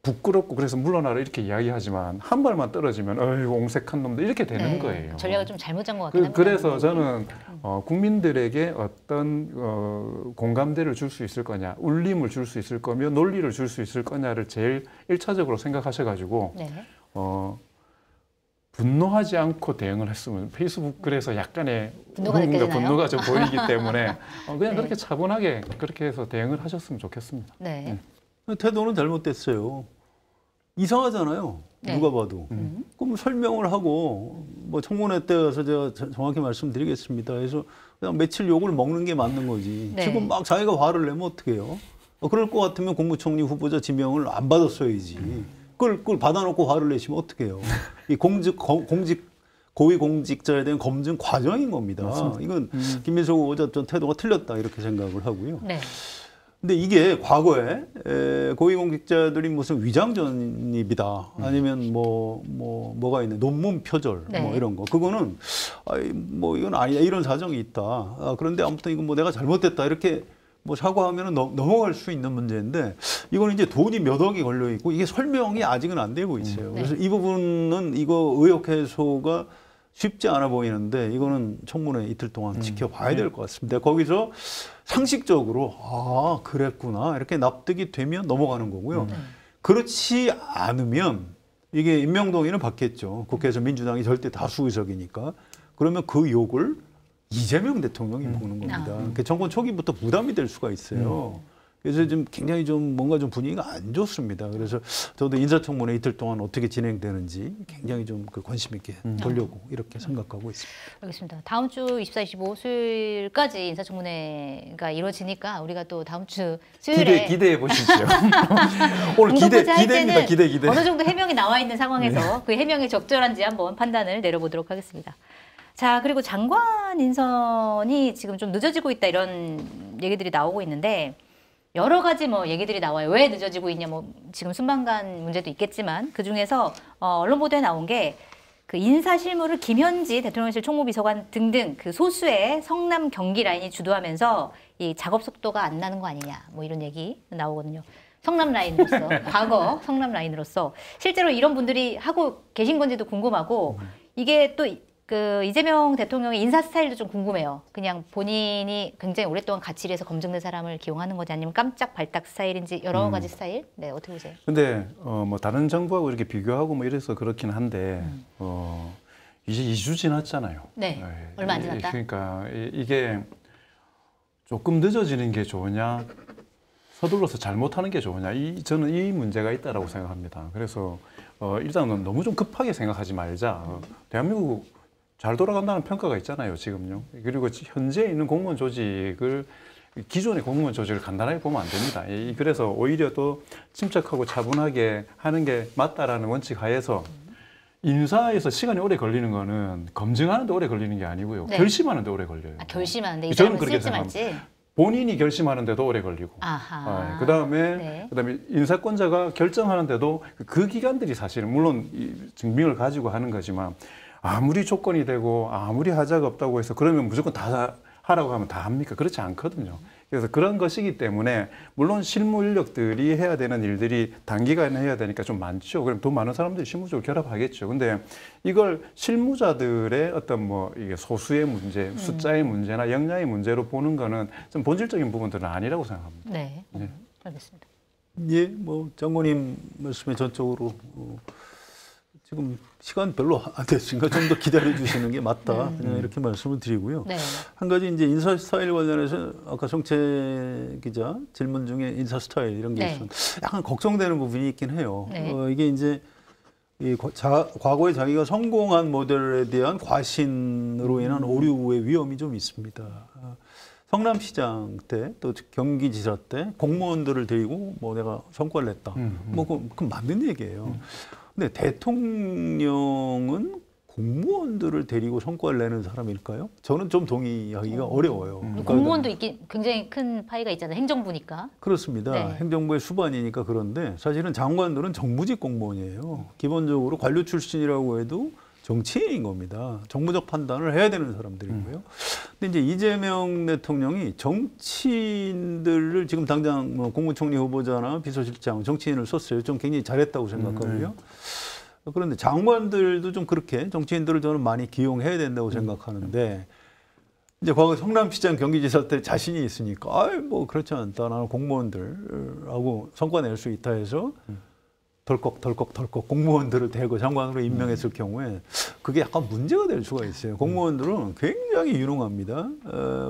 부끄럽고 그래서 물러나라 이렇게 이야기하지만 한 발만 떨어지면 어이구 옹색한 놈들 이렇게 되는 거예요. 전략을 좀 잘못 짠 것 같긴 합니다. 그래서 저는 국민들에게 어떤 공감대를 줄 수 있을 거냐, 울림을 줄 수 있을 거며 논리를 줄 수 있을 거냐를 제일 1차적으로 생각하셔가지고 네. 분노하지 않고 대응을 했으면 페이스북 글에서 약간의 분노가 좀 보이기 때문에 그냥 네. 그렇게 차분하게 그렇게 해서 대응을 하셨으면 좋겠습니다. 네. 태도는 잘못됐어요. 이상하잖아요. 네. 누가 봐도. 그럼 설명을 하고 뭐 청문회 때 가서 제가 정확히 말씀드리겠습니다. 그래서 그냥 며칠 욕을 먹는 게 맞는 거지. 네. 지금 막 자기가 화를 내면 어떡해요? 그럴 것 같으면 국무총리 후보자 지명을 안 받았어야지. 그걸 받아놓고 화를 내시면 어떡해요? 이 고위 공직자에 대한 검증 과정인 겁니다. 맞습니다. 이건 김민석 후보자 전 태도가 틀렸다 이렇게 생각을 하고요. 네. 근데 이게 과거에 고위공직자들이 무슨 위장 전입이다 아니면 뭐가 있네 논문 표절 네. 뭐 이런 거 그거는 뭐 이건 아니다 이런 사정이 있다. 그런데 아무튼 이건 뭐 내가 잘못됐다 이렇게 뭐 사과하면은 넘어갈 수 있는 문제인데 이건 이제 돈이 몇 억이 걸려 있고 이게 설명이 아직은 안 되고 있어요. 그래서 이 부분은 이거 의혹 해소가 쉽지 않아 보이는데 이거는 청문회 이틀 동안 지켜봐야 될 것 같습니다. 거기서 상식적으로 그랬구나 이렇게 납득이 되면 넘어가는 거고요. 그렇지 않으면 이게 임명동의는 받겠죠. 국회에서 민주당이 절대 다수 의석이니까. 그러면 그 욕을 이재명 대통령이 먹는 겁니다. 그 정권 초기부터 부담이 될 수가 있어요. 그래서 좀 굉장히 좀 뭔가 좀 분위기가 안 좋습니다. 그래서 저도 인사청문회 이틀 동안 어떻게 진행되는지 굉장히 좀 그 관심 있게 보려고 이렇게 생각하고 있습니다. 알겠습니다. 다음 주 24, 25 수요일까지 인사청문회가 이루어지니까 우리가 또 다음 주 수요일에 기대해 보시죠. 오늘 기대입니다. 기대. 어느 정도 해명이 나와 있는 상황에서 그 해명이 적절한지 한번 판단을 내려보도록 하겠습니다. 자, 그리고 장관 인선이 지금 좀 늦어지고 있다 이런 얘기들이 나오고 있는데 여러 가지 뭐 얘기들이 나와요. 왜 늦어지고 있냐, 뭐 지금 순방간 문제도 있겠지만 그 중에서 언론 보도에 나온 게 그 인사 실무를 김현지 대통령실 총무비서관 등등 그 소수의 성남 경기 라인이 주도하면서 이 작업 속도가 안 나는 거 아니냐, 뭐 이런 얘기 나오거든요. 성남 라인으로서 과거 성남 라인으로서 실제로 이런 분들이 하고 계신 건지도 궁금하고 이게 또 그 이재명 대통령의 인사 스타일도 좀 궁금해요. 그냥 본인이 굉장히 오랫동안 같이 일해서 검증된 사람을 기용하는 건지 아니면 깜짝 발탁 스타일인지 여러 가지 스타일? 네, 어떻게 보세요? 근데 뭐 다른 정부하고 이렇게 비교하고 뭐 이래서 그렇긴 한데 이제 2주 지났잖아요. 네, 얼마 안 지났다. 그러니까 이게 조금 늦어지는 게 좋으냐, 서둘러서 잘못하는 게 좋으냐, 저는 이 문제가 있다라고 생각합니다. 그래서 일단은 너무 좀 급하게 생각하지 말자. 대한민국 잘 돌아간다는 평가가 있잖아요, 지금요. 그리고 현재 있는 공무원 조직을 기존의 공무원 조직을 간단하게 보면 안 됩니다. 그래서 오히려 또 침착하고 차분하게 하는 게 맞다라는 원칙 하에서 인사에서 시간이 오래 걸리는 거는 검증하는데 오래 걸리는 게 아니고요. 네. 결심하는데 오래 걸려요. 아, 결심하는데 이 저는 사람은 그렇게 쓸지 말지. 본인이 결심하는데도 오래 걸리고, 아하. 그다음에 인사권자가 결정하는데도 그 기간들이 사실은 물론 이 증빙을 가지고 하는 거지만 아무리 조건이 되고 아무리 하자가 없다고 해서 그러면 무조건 다 하라고 하면 다 합니까? 그렇지 않거든요. 그래서 그런 것이기 때문에 물론 실무 인력들이 해야 되는 일들이 단기간에 해야 되니까 좀 많죠. 그럼 더 많은 사람들이 실무적으로 결합하겠죠. 근데 이걸 실무자들의 어떤 뭐 이게 소수의 문제, 숫자의 문제나 역량의 문제로 보는 거는 좀 본질적인 부분들은 아니라고 생각합니다. 네, 알겠습니다. 예, 뭐 장관님 말씀에 전적으로 지금 시간 별로 안 됐으니까 좀 더 기다려 주시는 게 맞다. 그냥 이렇게 말씀을 드리고요. 네. 한 가지 이제 인사 스타일 관련해서 아까 정채 기자 질문 중에 인사 스타일 이런 게 네. 있었는데 약간 걱정되는 부분이 있긴 해요. 네. 이게 이제 과거에 자기가 성공한 모델에 대한 과신으로 인한 오류의 위험이 좀 있습니다. 성남시장 때 또 경기지사 때 공무원들을 데리고 뭐 내가 성과를 냈다. 뭐 그건 맞는 얘기예요. 근데 대통령은 공무원들을 데리고 성과를 내는 사람일까요? 저는 좀 동의하기가 어려워요. 공무원도 있긴 굉장히 큰 파이가 있잖아요. 행정부니까. 그렇습니다. 네. 행정부의 수반이니까 그런데 사실은 장관들은 정무직 공무원이에요. 기본적으로 관료 출신이라고 해도 정치인인 겁니다. 정무적 판단을 해야 되는 사람들이고요. 근데 이제 이재명 대통령이 정치인들을 지금 당장 뭐 국무총리 후보자나 비서실장 정치인을 썼어요. 좀 굉장히 잘했다고 생각하고요. 그런데 장관들도 좀 그렇게 정치인들을 저는 많이 기용해야 된다고 생각하는데 이제 과거 성남시장 경기지사 때 자신이 있으니까 뭐 그렇지 않다. 나는 공무원들하고 성과 낼 수 있다 해서 덜컥 공무원들을 대고 장관으로 임명했을 경우에 그게 약간 문제가 될 수가 있어요. 공무원들은 굉장히 유능합니다.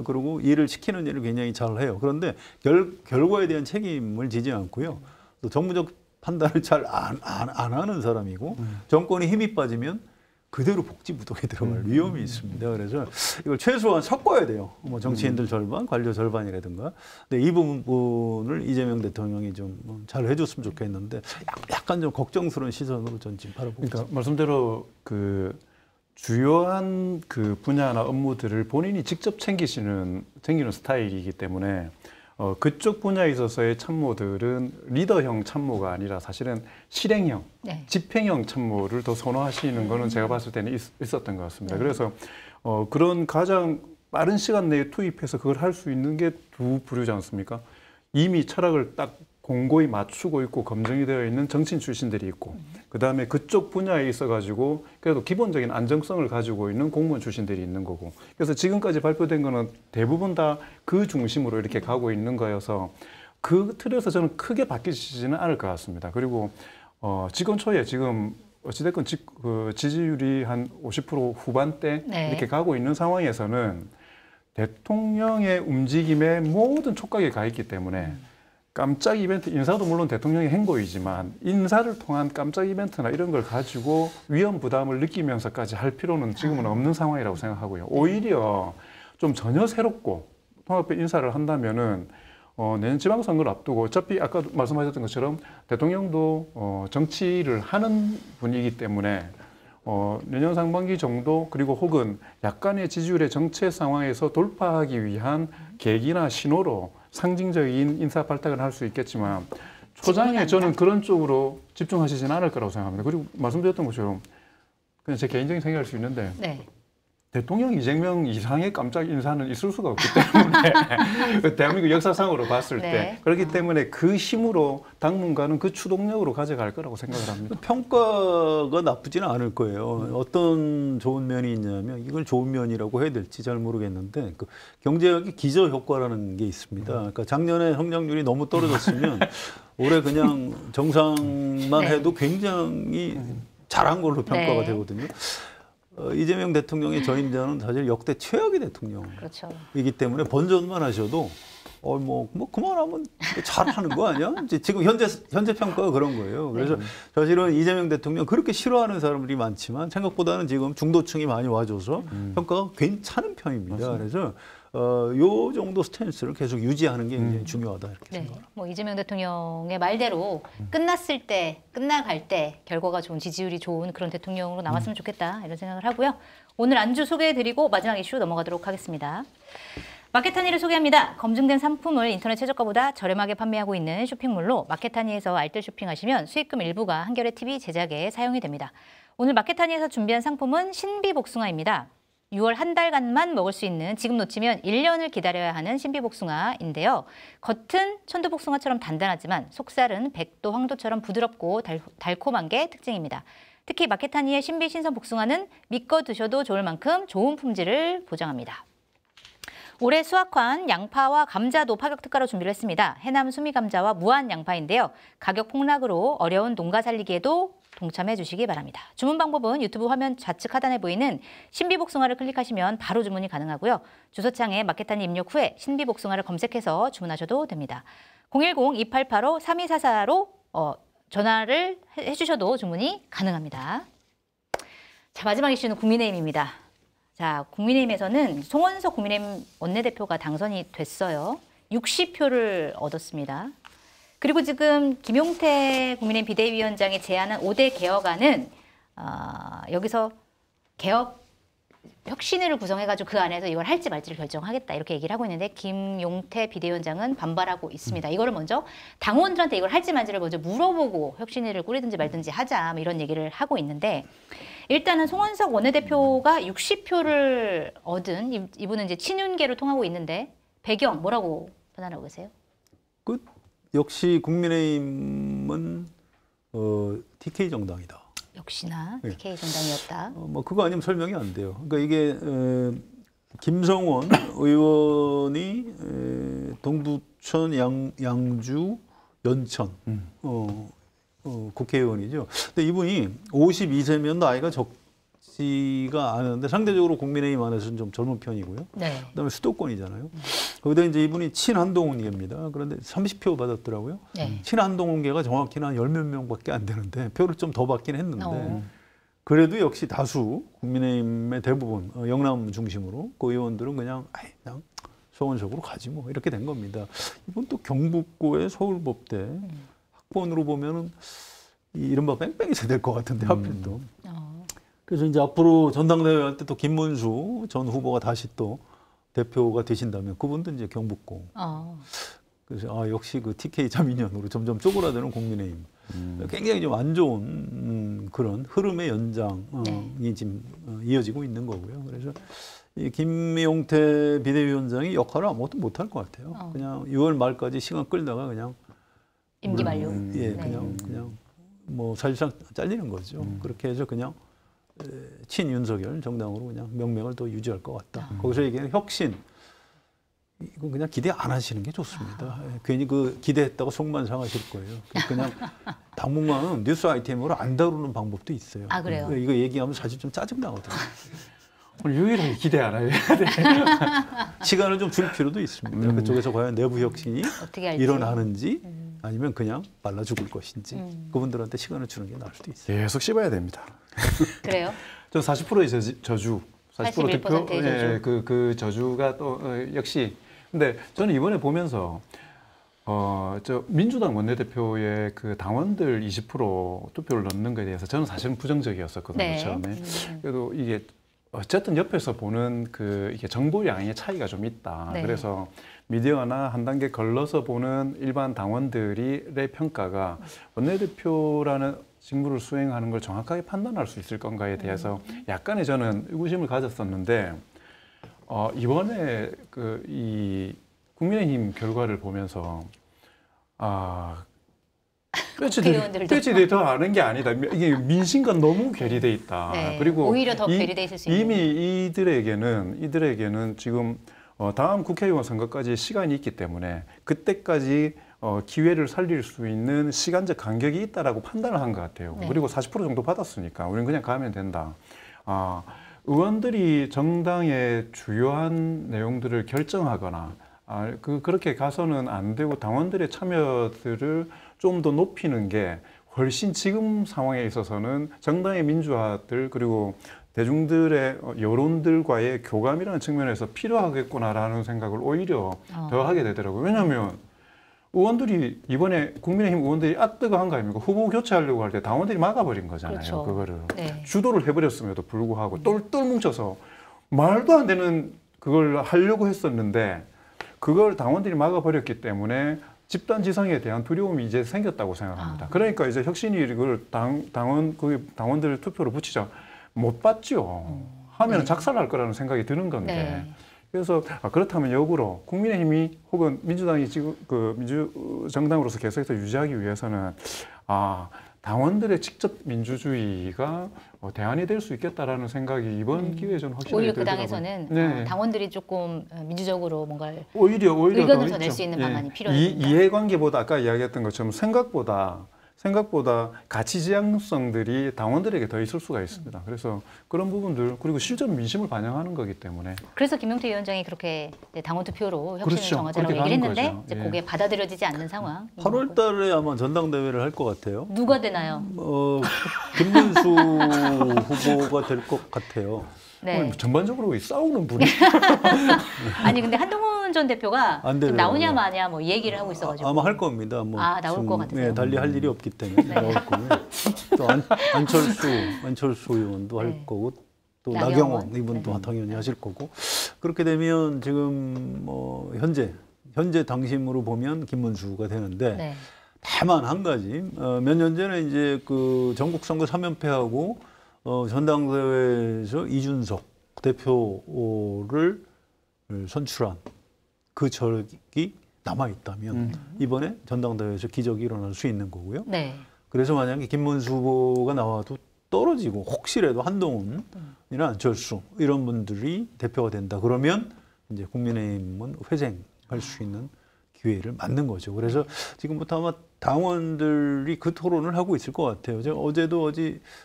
그리고 일을 시키는 일을 굉장히 잘해요. 그런데 결과에 대한 책임을 지지 않고요. 또 정무적 판단을 잘 안 하는 사람이고 정권이 힘이 빠지면 그대로 복지부동에 들어갈 위험이 있습니다. 그래서 이걸 최소한 섞어야 돼요. 뭐 정치인들 절반, 관료 절반이라든가. 근데 이 부분을 이재명 대통령이 좀 잘 해줬으면 좋겠는데 약간 좀 걱정스러운 시선으로 전 지금 바라보고 있습니다. 그러니까 말씀대로 그 주요한 그 분야나 업무들을 본인이 직접 챙기는 스타일이기 때문에 그쪽 분야에 있어서의 참모들은 리더형 참모가 아니라 사실은 실행형, 네. 집행형 참모를 더 선호하시는 거는 제가 봤을 때는 있었던 것 같습니다. 그래서 그런 가장 빠른 시간 내에 투입해서 그걸 할 수 있는 게 두 부류지 않습니까? 이미 철학을 딱 공고히 맞추고 있고 검증이 되어 있는 정치인 출신들이 있고 그다음에 그쪽 분야에 있어가지고 그래도 기본적인 안정성을 가지고 있는 공무원 출신들이 있는 거고 그래서 지금까지 발표된 거는 대부분 다 그 중심으로 이렇게 가고 있는 거여서 그 틀에서 저는 크게 바뀌지는 않을 것 같습니다. 그리고 집권 초에 지금 어찌됐건 지지율이 한 50% 후반대 네. 이렇게 가고 있는 상황에서는 대통령의 움직임에 모든 촉각이 가 있기 때문에 깜짝 이벤트, 인사도 물론 대통령의 행보이지만 인사를 통한 깜짝 이벤트나 이런 걸 가지고 위험 부담을 느끼면서까지 할 필요는 지금은 없는 상황이라고 생각하고요. 오히려 좀 전혀 새롭고 통합 인사를 한다면은 내년 지방선거를 앞두고 어차피 아까 말씀하셨던 것처럼 대통령도 정치를 하는 분이기 때문에 내년 상반기 정도 그리고 혹은 약간의 지지율의 정체 상황에서 돌파하기 위한 계기나 신호로 상징적인 인사 발탁을 할 수 있겠지만 초장에 저는 그런 쪽으로 집중하시지는 않을 거라고 생각합니다. 그리고 말씀드렸던 것처럼 그냥 제 개인적인 생각일 수 있는데 네. 대통령 이재명 이상의 깜짝 인사는 있을 수가 없기 때문에 대한민국 역사상으로 봤을 네. 때 그렇기 때문에 그 힘으로 당분간은 그 추동력으로 가져갈 거라고 생각을 합니다. 평가가 나쁘지는 않을 거예요. 어떤 좋은 면이 있냐면 이걸 좋은 면이라고 해야 될지 잘 모르겠는데 그 경제학의 기저 효과라는 게 있습니다. 그러니까 작년에 성장률이 너무 떨어졌으면 올해 그냥 정상만 네. 해도 굉장히 잘한 걸로 평가가 네. 되거든요. 이재명 대통령의 저임자는 사실 역대 최악의 대통령이기 그렇죠. 때문에 번전만 하셔도 뭐 그만하면 잘하는 거 아니야? 이제 지금 현재 평가가 그런 거예요. 그래서 사실은 이재명 대통령 그렇게 싫어하는 사람들이 많지만 생각보다는 지금 중도층이 많이 와줘서 평가가 괜찮은 편입니다. 맞습니다. 그래서 요 정도 스탠스를 계속 유지하는 게 굉장히 중요하다 이렇게 네, 생각합니다. 뭐 이재명 대통령의 말대로 끝났을 때, 끝나갈 때 결과가 좋은 지지율이 좋은 그런 대통령으로 남았으면 좋겠다 이런 생각을 하고요. 오늘 안주 소개해드리고 마지막 이슈 넘어가도록 하겠습니다. 마켓하니를 소개합니다. 검증된 상품을 인터넷 최저가보다 저렴하게 판매하고 있는 쇼핑몰로 마켓하니에서 알뜰 쇼핑하시면 수익금 일부가 한겨레 TV 제작에 사용이 됩니다. 오늘 마켓하니에서 준비한 상품은 신비복숭아입니다. 6월 한 달간만 먹을 수 있는 지금 놓치면 1년을 기다려야 하는 신비복숭아인데요. 겉은 천도복숭아처럼 단단하지만 속살은 백도 황도처럼 부드럽고 달콤한 게 특징입니다. 특히 마켓하니의 신비 신선 복숭아는 믿고 드셔도 좋을 만큼 좋은 품질을 보장합니다. 올해 수확한 양파와 감자도 파격 특가로 준비를 했습니다. 해남 수미감자와 무한 양파인데요. 가격 폭락으로 어려운 농가 살리기에도 동참해 주시기 바랍니다. 주문 방법은 유튜브 화면 좌측 하단에 보이는 신비복숭아를 클릭하시면 바로 주문이 가능하고요. 주소창에 마켓하니 입력 후에 신비복숭아를 검색해서 주문하셔도 됩니다. 010-2885-3244로 전화를 해주셔도 주문이 가능합니다. 자, 마지막 이슈는 국민의힘입니다. 자, 국민의힘에서는 송원석 국민의힘 원내대표가 당선이 됐어요. 60표를 얻었습니다. 그리고 지금 김용태 국민의힘 비대위원장이 제안한 5대 개혁안은 여기서 개혁 혁신위를 구성해가지고 그 안에서 이걸 할지 말지를 결정하겠다 이렇게 얘기를 하고 있는데 김용태 비대위원장은 반발하고 있습니다. 이거를 먼저 당원들한테 이걸 할지 말지를 먼저 물어보고 혁신위를 꾸리든지 말든지 하자 뭐 이런 얘기를 하고 있는데 일단은 송원석 원내대표가 60표를 얻은 이분은 이제 친윤계로 통하고 있는데 배경 뭐라고 판단하고 계세요? 역시 국민의힘은 TK 정당이다. 역시나 TK 정당이었다. 뭐 그거 아니면 설명이 안 돼요. 그러니까 이게 김성원 의원이 동두천, 양주, 연천 국회의원이죠. 근데 이분이 52세면 나이가 적지가 않은데 상대적으로 국민의힘 안에서는 좀 젊은 편이고요. 네. 그다음에 수도권이잖아요. 거기다 이제 이분이 친한동훈계입니다. 그런데 30표 받았더라고요. 네. 친한동훈계가 정확히는 한 10몇 명밖에 안 되는데 표를 좀 더 받긴 했는데 그래도 역시 다수 국민의힘의 대부분 영남 중심으로 그 의원들은 그냥 소원석으로 가지 뭐 이렇게 된 겁니다. 이번 또 경북고의 서울법대 학번으로 보면은 이른바 뺑뺑이 세대일 것 같은데 하필 또. 그래서 이제 앞으로 전당대회 할 때 또 김문수 전 후보가 다시 또 대표가 되신다면 그분도 이제 경북고. 그래서 역시 그 TK 자민련으로 점점 쪼그라드는 국민의힘. 굉장히 좀 안 좋은 그런 흐름의 연장이 지금 이어지고 있는 거고요. 그래서 이 김용태 비대위원장이 역할을 아무것도 못할 것 같아요. 그냥 6월 말까지 시간 끌다가 그냥 임기 만료. 예, 그냥 뭐 사실상 잘리는 거죠. 그렇게 해서 그냥 친윤석열 정당으로 그냥 명맥을 또 유지할 것 같다. 거기서 얘기하는 혁신. 이건 그냥 기대 안 하시는 게 좋습니다. 괜히 그 기대했다고 속만 상하실 거예요. 그냥 당분간은 뉴스 아이템으로 안 다루는 방법도 있어요. 아, 그래요? 이거 얘기하면 사실 좀 짜증나거든요. 오늘 유일하게 기대 안 해요. 시간을 좀 줄 필요도 있습니다. 그쪽에서 과연 내부 혁신이 어떻게 할지. 일어나는지 아니면 그냥 말라 죽을 것인지 그분들한테 시간을 주는 게 나을 수도 있어요. 계속 씹어야 됩니다. 그래요? 저 40%의 저주. 40% 득표, 41%의 저주. 예, 그 저주가 또 역시. 근데 저는 이번에 보면서 저 민주당 원내대표의 그 당원들 20% 투표를 넣는 것에 대해서 저는 사실은 부정적이었었거든요. 네. 처음에. 그래도 이게 어쨌든 옆에서 보는 그 이게 정보량의 차이가 좀 있다. 네. 그래서 미디어나 한 단계 걸러서 보는 일반 당원들의 평가가 원내대표라는 직무를 수행하는 걸 정확하게 판단할 수 있을 건가에 대해서 약간의 저는 의구심을 가졌었는데 이번에 이 국민의힘 결과를 보면서 빼치들이 더 아는 게 아니다. 이게 민심과 너무 괴리돼 있다. 네, 그리고 오히려 더 괴리돼 있을 수 있는. 이미 이들에게는 지금 다음 국회의원 선거까지 시간이 있기 때문에 그때까지 기회를 살릴 수 있는 시간적 간격이 있다라고 판단을 한 것 같아요. 네. 그리고 40% 정도 받았으니까 우리는 그냥 가면 된다. 의원들이 정당의 주요한 내용들을 결정하거나 그렇게 가서는 안 되고 당원들의 참여들을 좀 더 높이는 게 훨씬 지금 상황에 있어서는 정당의 민주화들 그리고 대중들의 여론들과의 교감이라는 측면에서 필요하겠구나라는 생각을 오히려 더 하게 되더라고요. 왜냐하면 의원들이 이번에 국민의힘 의원들이 뜨거한 거 아닙니까? 후보 교체하려고 할 때 당원들이 막아버린 거잖아요. 그렇죠. 그거를 네. 주도를 해버렸음에도 불구하고 똘똘 뭉쳐서 말도 안 되는 그걸 하려고 했었는데 그걸 당원들이 막아버렸기 때문에 집단지성에 대한 두려움이 이제 생겼다고 생각합니다. 그러니까 이제 혁신이 이걸 당원들 투표로 붙이자 못 받죠. 하면 네. 작살날 거라는 생각이 드는 건데. 네. 그래서 그렇다면 역으로 국민의힘이 혹은 민주당이 지금 민주정당으로서 계속해서 유지하기 위해서는 당원들의 직접 민주주의가 대안이 될 수 있겠다라는 생각이 이번 기회에 저는 확실히 오히려 그 들더라고요. 당에서는 네. 당원들이 조금 민주적으로 뭔가를 오히려 의견을 더 더 낼 있죠. 수 있는 예. 방안이 필요합니다. 이해관계보다 아까 이야기했던 것처럼 생각보다 가치 지향성들이 당원들에게 더 있을 수가 있습니다. 그래서 그런 부분들 그리고 실제 민심을 반영하는 거기 때문에 그래서 김용태 위원장이 그렇게 당원 투표로 혁신을 그렇죠. 정하자라고 그렇게 얘기를 가는 했는데 거죠. 이제 예. 그게 받아들여지지 않는 상황. 8월 달에 아마 전당대회를 할 것 같아요. 누가 되나요? 김문수 후보가 될 것 같아요. 네. 전반적으로 싸우는 분이 아니 근데 한동훈 전 대표가 안 지금 되더라고요. 나오냐 마냐 뭐 얘기를 하고 있어가지고 아마 할 겁니다. 나올 지금, 것 같으세요? 네, 달리 할 일이 없기 때문에 나올 거고요. 또 안철수 의원도 네. 할 거고 또 나경원? 나경원 이분도 네. 당연히 하실 거고 그렇게 되면 지금 현재 당심으로 보면 김문수가 되는데 네. 다만 한 가지 몇 년 전에 이제 그 전국 선거 3연패하고 전당대회에서 이준석 대표를 선출한 그 적이 남아 있다면 이번에 전당대회에서 기적이 일어날 수 있는 거고요. 네. 그래서 만약에 김문수 후보가 나와도 떨어지고 혹시라도 한동훈이나 안철수 이런 분들이 대표가 된다 그러면 이제 국민의힘은 회생할 수 있는 기회를 맞는 거죠. 그래서 지금부터 아마 당원들이 그 토론을 하고 있을 것 같아요. 제가 어제도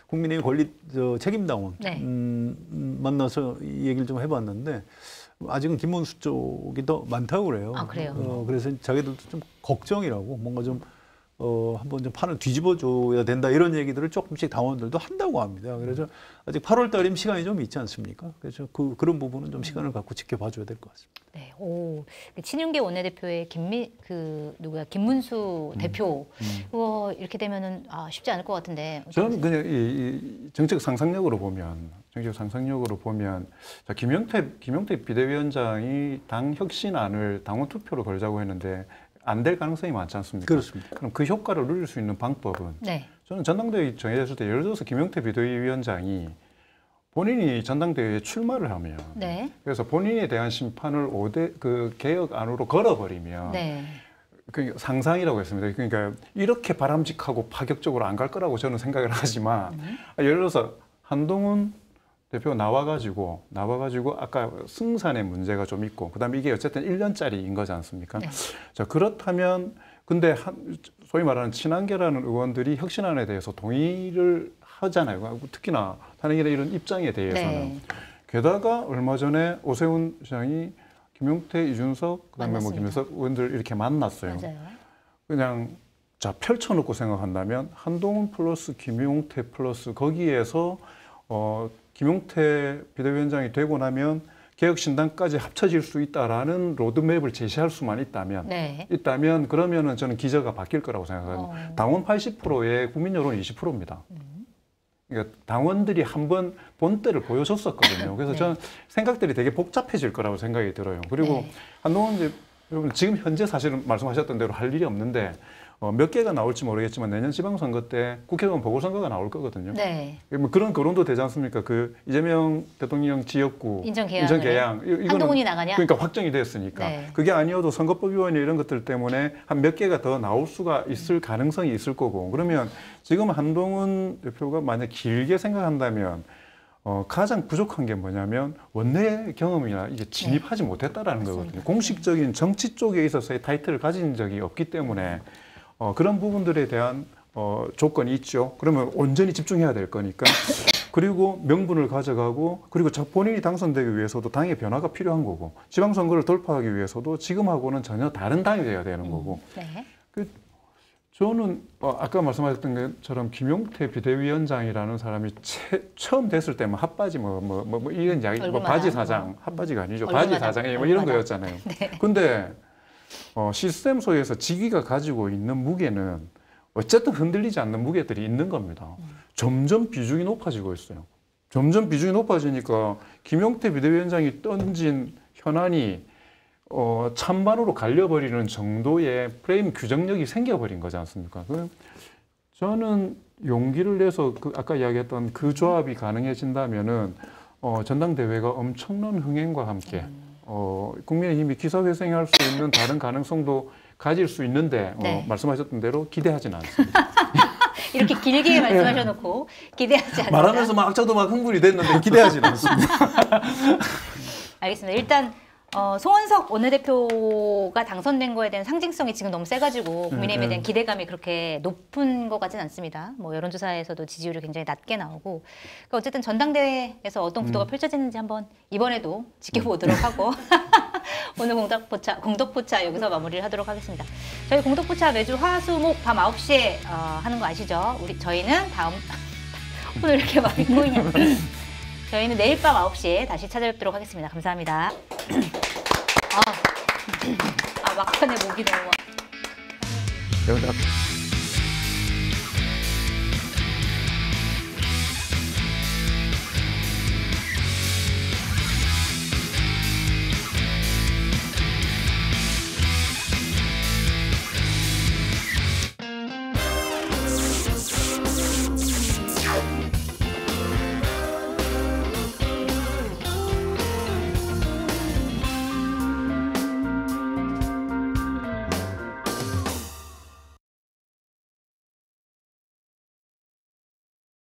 국민의힘 책임당원 네. 만나서 이 얘기를 좀 해봤는데 아직은 김문수 쪽이 더 많다고 그래요. 그래요? 그래서 자기들도 좀 걱정이라고 뭔가 좀 한번 좀 판을 뒤집어줘야 된다 이런 얘기들을 조금씩 당원들도 한다고 합니다. 그래서 아직 8월 달이면 시간이 좀 있지 않습니까? 그래서 그런 부분은 좀 시간을 갖고 지켜봐줘야 될 것 같습니다. 네. 친윤계 원내대표의 김문수 대표 이렇게 되면은 쉽지 않을 것 같은데. 저는 그냥 이 정책 상상력으로 보면 자, 김용태 비대위원장이 당 혁신안을 당원 투표로 걸자고 했는데 안 될 가능성이 많지 않습니까? 그렇습니다. 그럼 그 효과를 누릴 수 있는 방법은 네. 저는 전당대회 정해졌을 때 예를 들어서 김용태 비대위원장이 본인이 전당대회에 출마를 하면 네. 그래서 본인에 대한 심판을 그 개혁안으로 걸어버리면 네. 그 상상이라고 했습니다. 그러니까 이렇게 바람직하고 파격적으로 안 갈 거라고 저는 생각을 하지만 예를 들어서 한동훈 대표가 나와가지고 아까 승산의 문제가 좀 있고 그다음에 이게 어쨌든 1년짜리인 거지 않습니까? 네. 자 그렇다면 근데 소위 말하는 친한계라는 의원들이 혁신안에 대해서 동의를 하잖아요. 특히나 탄핵이나 이런 입장에 대해서는. 네. 게다가 얼마 전에 오세훈 시장이 김용태, 이준석, 그다음에 김현석 의원들 이렇게 만났어요. 맞아요. 그냥 자 펼쳐놓고 생각한다면 한동훈 플러스 김용태 플러스 거기에서 김용태 비대위원장이 되고 나면 개혁신당까지 합쳐질 수 있다라는 로드맵을 제시할 수만 있다면, 네. 그러면은 저는 기저가 바뀔 거라고 생각합니다. 당원 80%에 국민 여론 20%입니다. 그러니까 당원들이 한번 본때를 보여줬었거든요. 그래서 네. 저는 생각들이 되게 복잡해질 거라고 생각이 들어요. 그리고 네. 한동훈 여러분 지금 현재 사실은 말씀하셨던 대로 할 일이 없는데 몇 개가 나올지 모르겠지만 내년 지방선거 때 국회의원 보궐선거가 나올 거거든요. 네. 뭐 그런 거론도 되지 않습니까? 그 이재명 대통령 지역구 인천 계양 이거는 한동훈이 나가냐? 그러니까 확정이 됐으니까 네. 그게 아니어도 선거법 위반이 이런 것들 때문에 한 몇 개가 더 나올 수가 있을 가능성이 있을 거고 그러면 지금 한동훈 대표가 만약 길게 생각한다면 가장 부족한 게 뭐냐면 원내 경험이나 이게 진입하지 못했다라는 거거든요. 공식적인 정치 쪽에 있어서의 타이틀을 가진 적이 없기 때문에 그런 부분들에 대한 조건이 있죠. 그러면 온전히 집중해야 될 거니까. 그리고 명분을 가져가고 그리고 본인이 당선되기 위해서도 당의 변화가 필요한 거고 지방선거를 돌파하기 위해서도 지금하고는 전혀 다른 당이 돼야 되는 거고. 네. 저는 아까 말씀하셨던 것처럼 김용태 비대위원장이라는 사람이 처음 됐을 때만 핫바지 뭐 이런 이야기 바지 사장 핫바지가 아니죠. 바지 사장이 뭐 이런 거였잖아요. 네. 근데 시스템 속에서 직위가 가지고 있는 무게는 어쨌든 흔들리지 않는 무게들이 있는 겁니다. 점점 비중이 높아지고 있어요. 점점 비중이 높아지니까 김용태 비대위원장이 던진 현안이 찬반으로 갈려버리는 정도의 프레임 규정력이 생겨버린 거지 않습니까? 저는 용기를 내서 아까 이야기했던 그 조합이 가능해진다면은 전당대회가 엄청난 흥행과 함께 국민의힘이 기사회생할 수 있는 다른 가능성도 가질 수 있는데 네. 말씀하셨던 대로 기대하지는 않습니다. 이렇게 길게 말씀하셔놓고 기대하지 않는다. 말하면서 막 저도 막 흥분이 됐는데 기대하지는 않습니다. 알겠습니다. 일단 송원석 원내대표가 당선된 거에 대한 상징성이 지금 너무 세가지고 국민의힘에 대한 기대감이 그렇게 높은 것 같지는 않습니다. 뭐 여론조사에서도 지지율이 굉장히 낮게 나오고 그러니까 어쨌든 전당대회에서 어떤 구도가 펼쳐지는지 한번 이번에도 지켜보도록 하고 오늘 공덕포차 여기서 마무리를 하도록 하겠습니다. 저희 공덕포차 매주 화수목 밤 9시에 하는 거 아시죠? 저희는 오늘 이렇게 말이 꼬이냐. 저희는 내일 밤 9시에 다시 찾아뵙도록 하겠습니다. 감사합니다. 막판에 목이 너무.